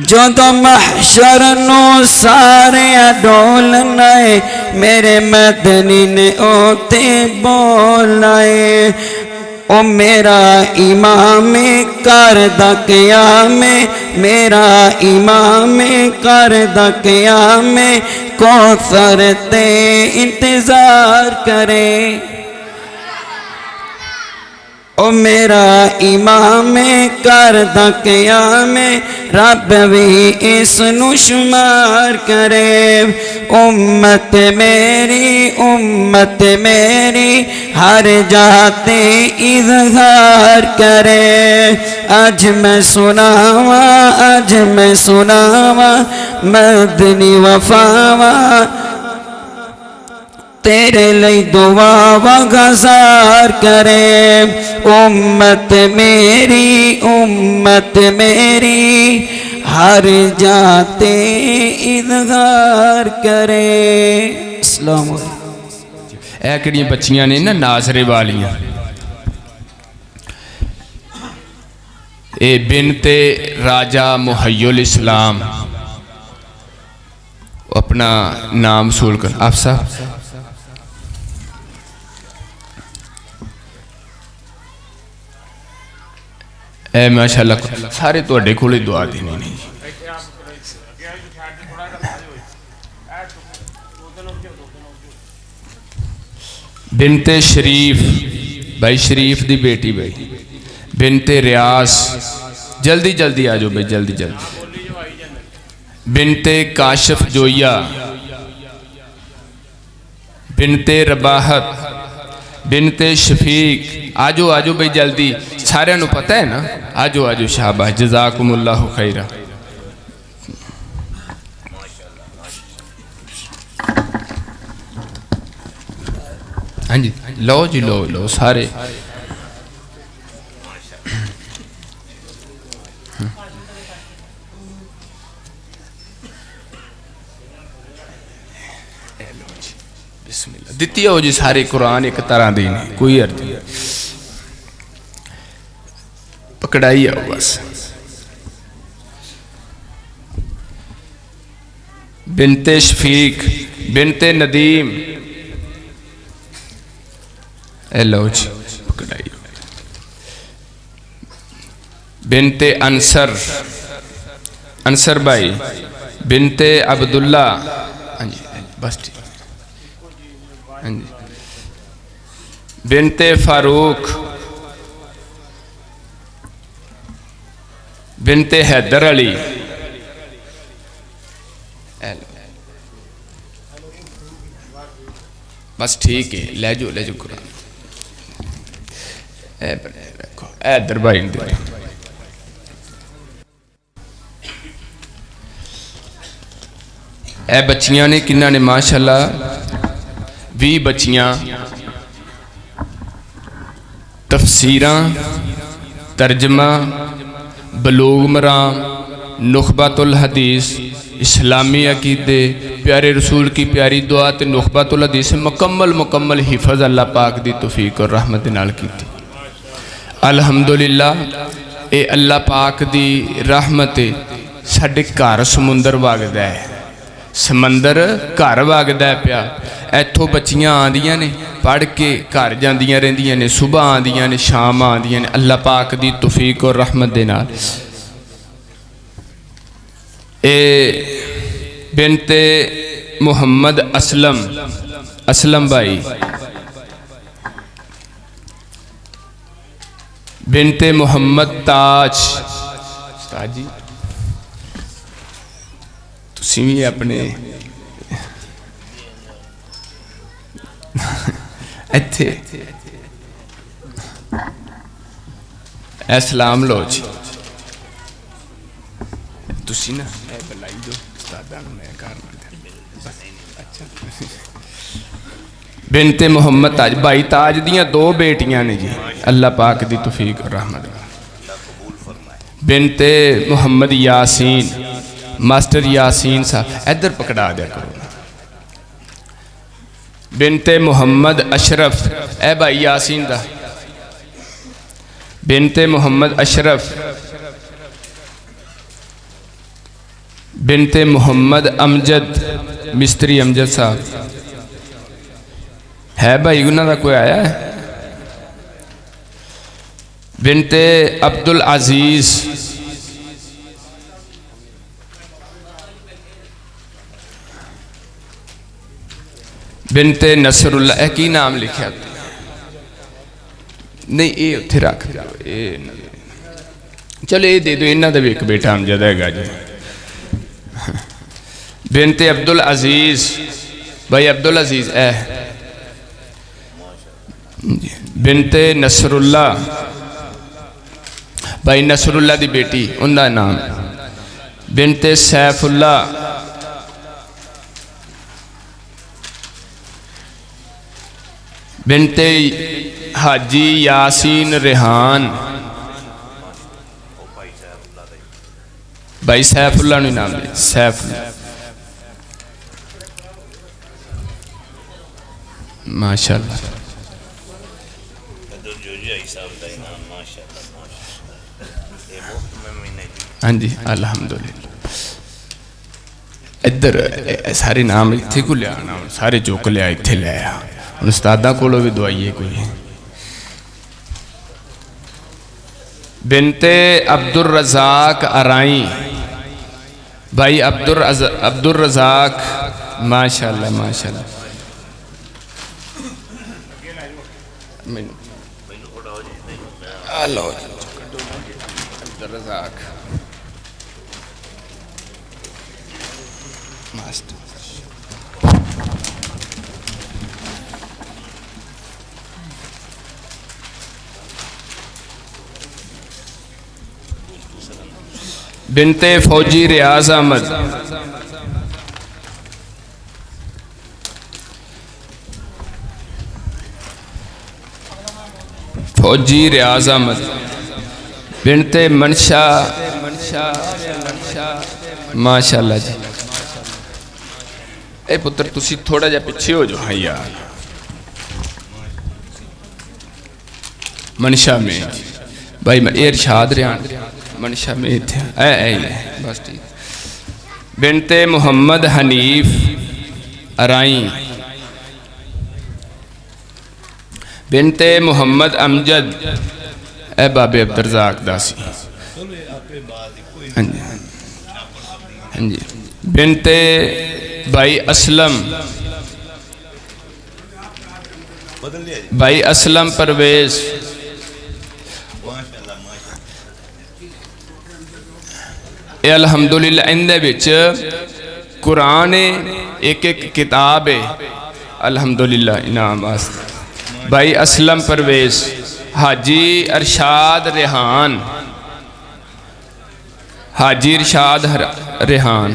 Speaker 5: جدو محشر نو سارے ڈولنا ہے میرے مدنی نے اوتے بولنا ہے او میرا امام کردہ قیام میرا امام کردہ قیام کوثر تے انتظار کرے او میرا امام کردہ قیام رب بھی اس نو شمار کرے امت میری ہر جاتے اظہار کرے آج میں سناواں مدنی وفاواں تیرے لئی دعا وغزار کرے امت میری ہر جاتے اظہار کرے السلام علیکم
Speaker 6: اے کڑیاں بچیاں نے نا ناظرے والیاں اے بنت راجہ محی الاسلام اپنا نام سول کر آپ صاحب اے ماشاءاللہ سارے تو اڈے کھولے دعا دینی نہیں بنت شریف بھائی شریف دی بیٹی بھائی بنت ریاض جلدی جلدی آجو بھائی جلدی جلدی بنت کاشف جویا بنت رباحت بنت شفیق آجو آجو بھائی جلدی سارے انہوں پتہ ہے نا آجو آجو شہبہ جزاکم اللہ خیرہ ہاں جی لو جی لو سارے بسم اللہ دیتی ہو جی سارے قرآن ایک طرح دینے کوئی عرض نہیں پکڑائی ہے بس بنت شفیق بنت ندیم اے لو جی پکڑائی بنت انصر بھائی بنت عبداللہ بس ٹھیک بنت فاروق بنت حیدر علی بس ٹھیک ہے لے جو قرآن اے در بھائی اے بچیاں نے کنہ نے ماشاءاللہ 20 بچیاں تفسیراں ترجمہ بلوغ مرام نخبۃ الحدیث اسلامی عقیدے پیارے رسول کی پیاری دعا تے نخبۃ الحدیث مکمل حفظ اللہ پاک دی توفیق اور رحمت نال کیتی الحمدللہ اے اللہ پاک دی رحمت ساڈے گھر سمندر وگدا ہے سمندر گھر وگدا ہے پیا ایتھوں بچیاں آندیاں نے پڑھ کے گھر جاندیاں رہندیاں نے صبح آندیاں نے شام آندیاں نے اللہ پاک دی توفیق اور رحمت دے نال اے بنت محمد اسلم بھائی بنت محمد تاج جی تسی بھی اپنے ایتھے اسلام لو جی تسی نا اے بلائی دو استاداں نوں میں کرنا اچھا بنت محمد تاج بھائی تاج دیاں 2 بیٹیاں نے جی اللہ پاک دی توفیق اور رحمت بنت محمد یاسین ماسٹر یاسین صاحب ادھر پکڑا دیا کرو بنت محمد اشرف اے بھائی یاسین دا بنت محمد اشرف بنت محمد امجد مستری امجد صاحب ہے بھائی انہوں دا کوئی آیا ہے بنت عبد العزیز بنت نصر اللہ اے کی نام لکھا نہیں اے اتھے رکھ چلو اے دے دو انہاں دا بھی ایک بیٹا امجد ہے گا جی بنت عبد العزیز بھائی عبد العزیز اے بنت نصر اللہ بھائی نصر اللہ دی بیٹی ان دا نام بنت سیف اللہ بنت حاجی یاسین ریحان بھائی سیف اللہ نے نام لے سیف اللہ ماشاءاللہ ہاں جی الحمدللہ ادھر سارے نام اتھے کو لے آنا سارے چوک لے آئے اتھے لے آیا ان استادہ کو لو بھی دعائیے کوئی بنت عبد الرزاق ارائیں بھائی عبد الرزاق ماشاءاللہ ماشاءاللہ اللہ عبد الرزاق ماسٹر بنت فوجی ریاض احمد فوجی ریاض احمد بنت منشا ماشاءاللہ جی اے پتر تسی تھوڑا جا پچھے ہو جو ہاں یار منشا میں بھائی میں ارشاد ریان منشا میں تھے اے بس ٹھیک بنت محمد حنیف ارائیں بنت محمد امجد اے باب عبد الرزاق داسی ہاں جی بنت بھائی اسلم پرویز اے الحمدللہ اندے بچ قرآن ایک کتاب ہے الحمدللہ انعام آستا بھائی اسلم پرویز حاجی ارشاد ریحان حاجی ارشاد ریحان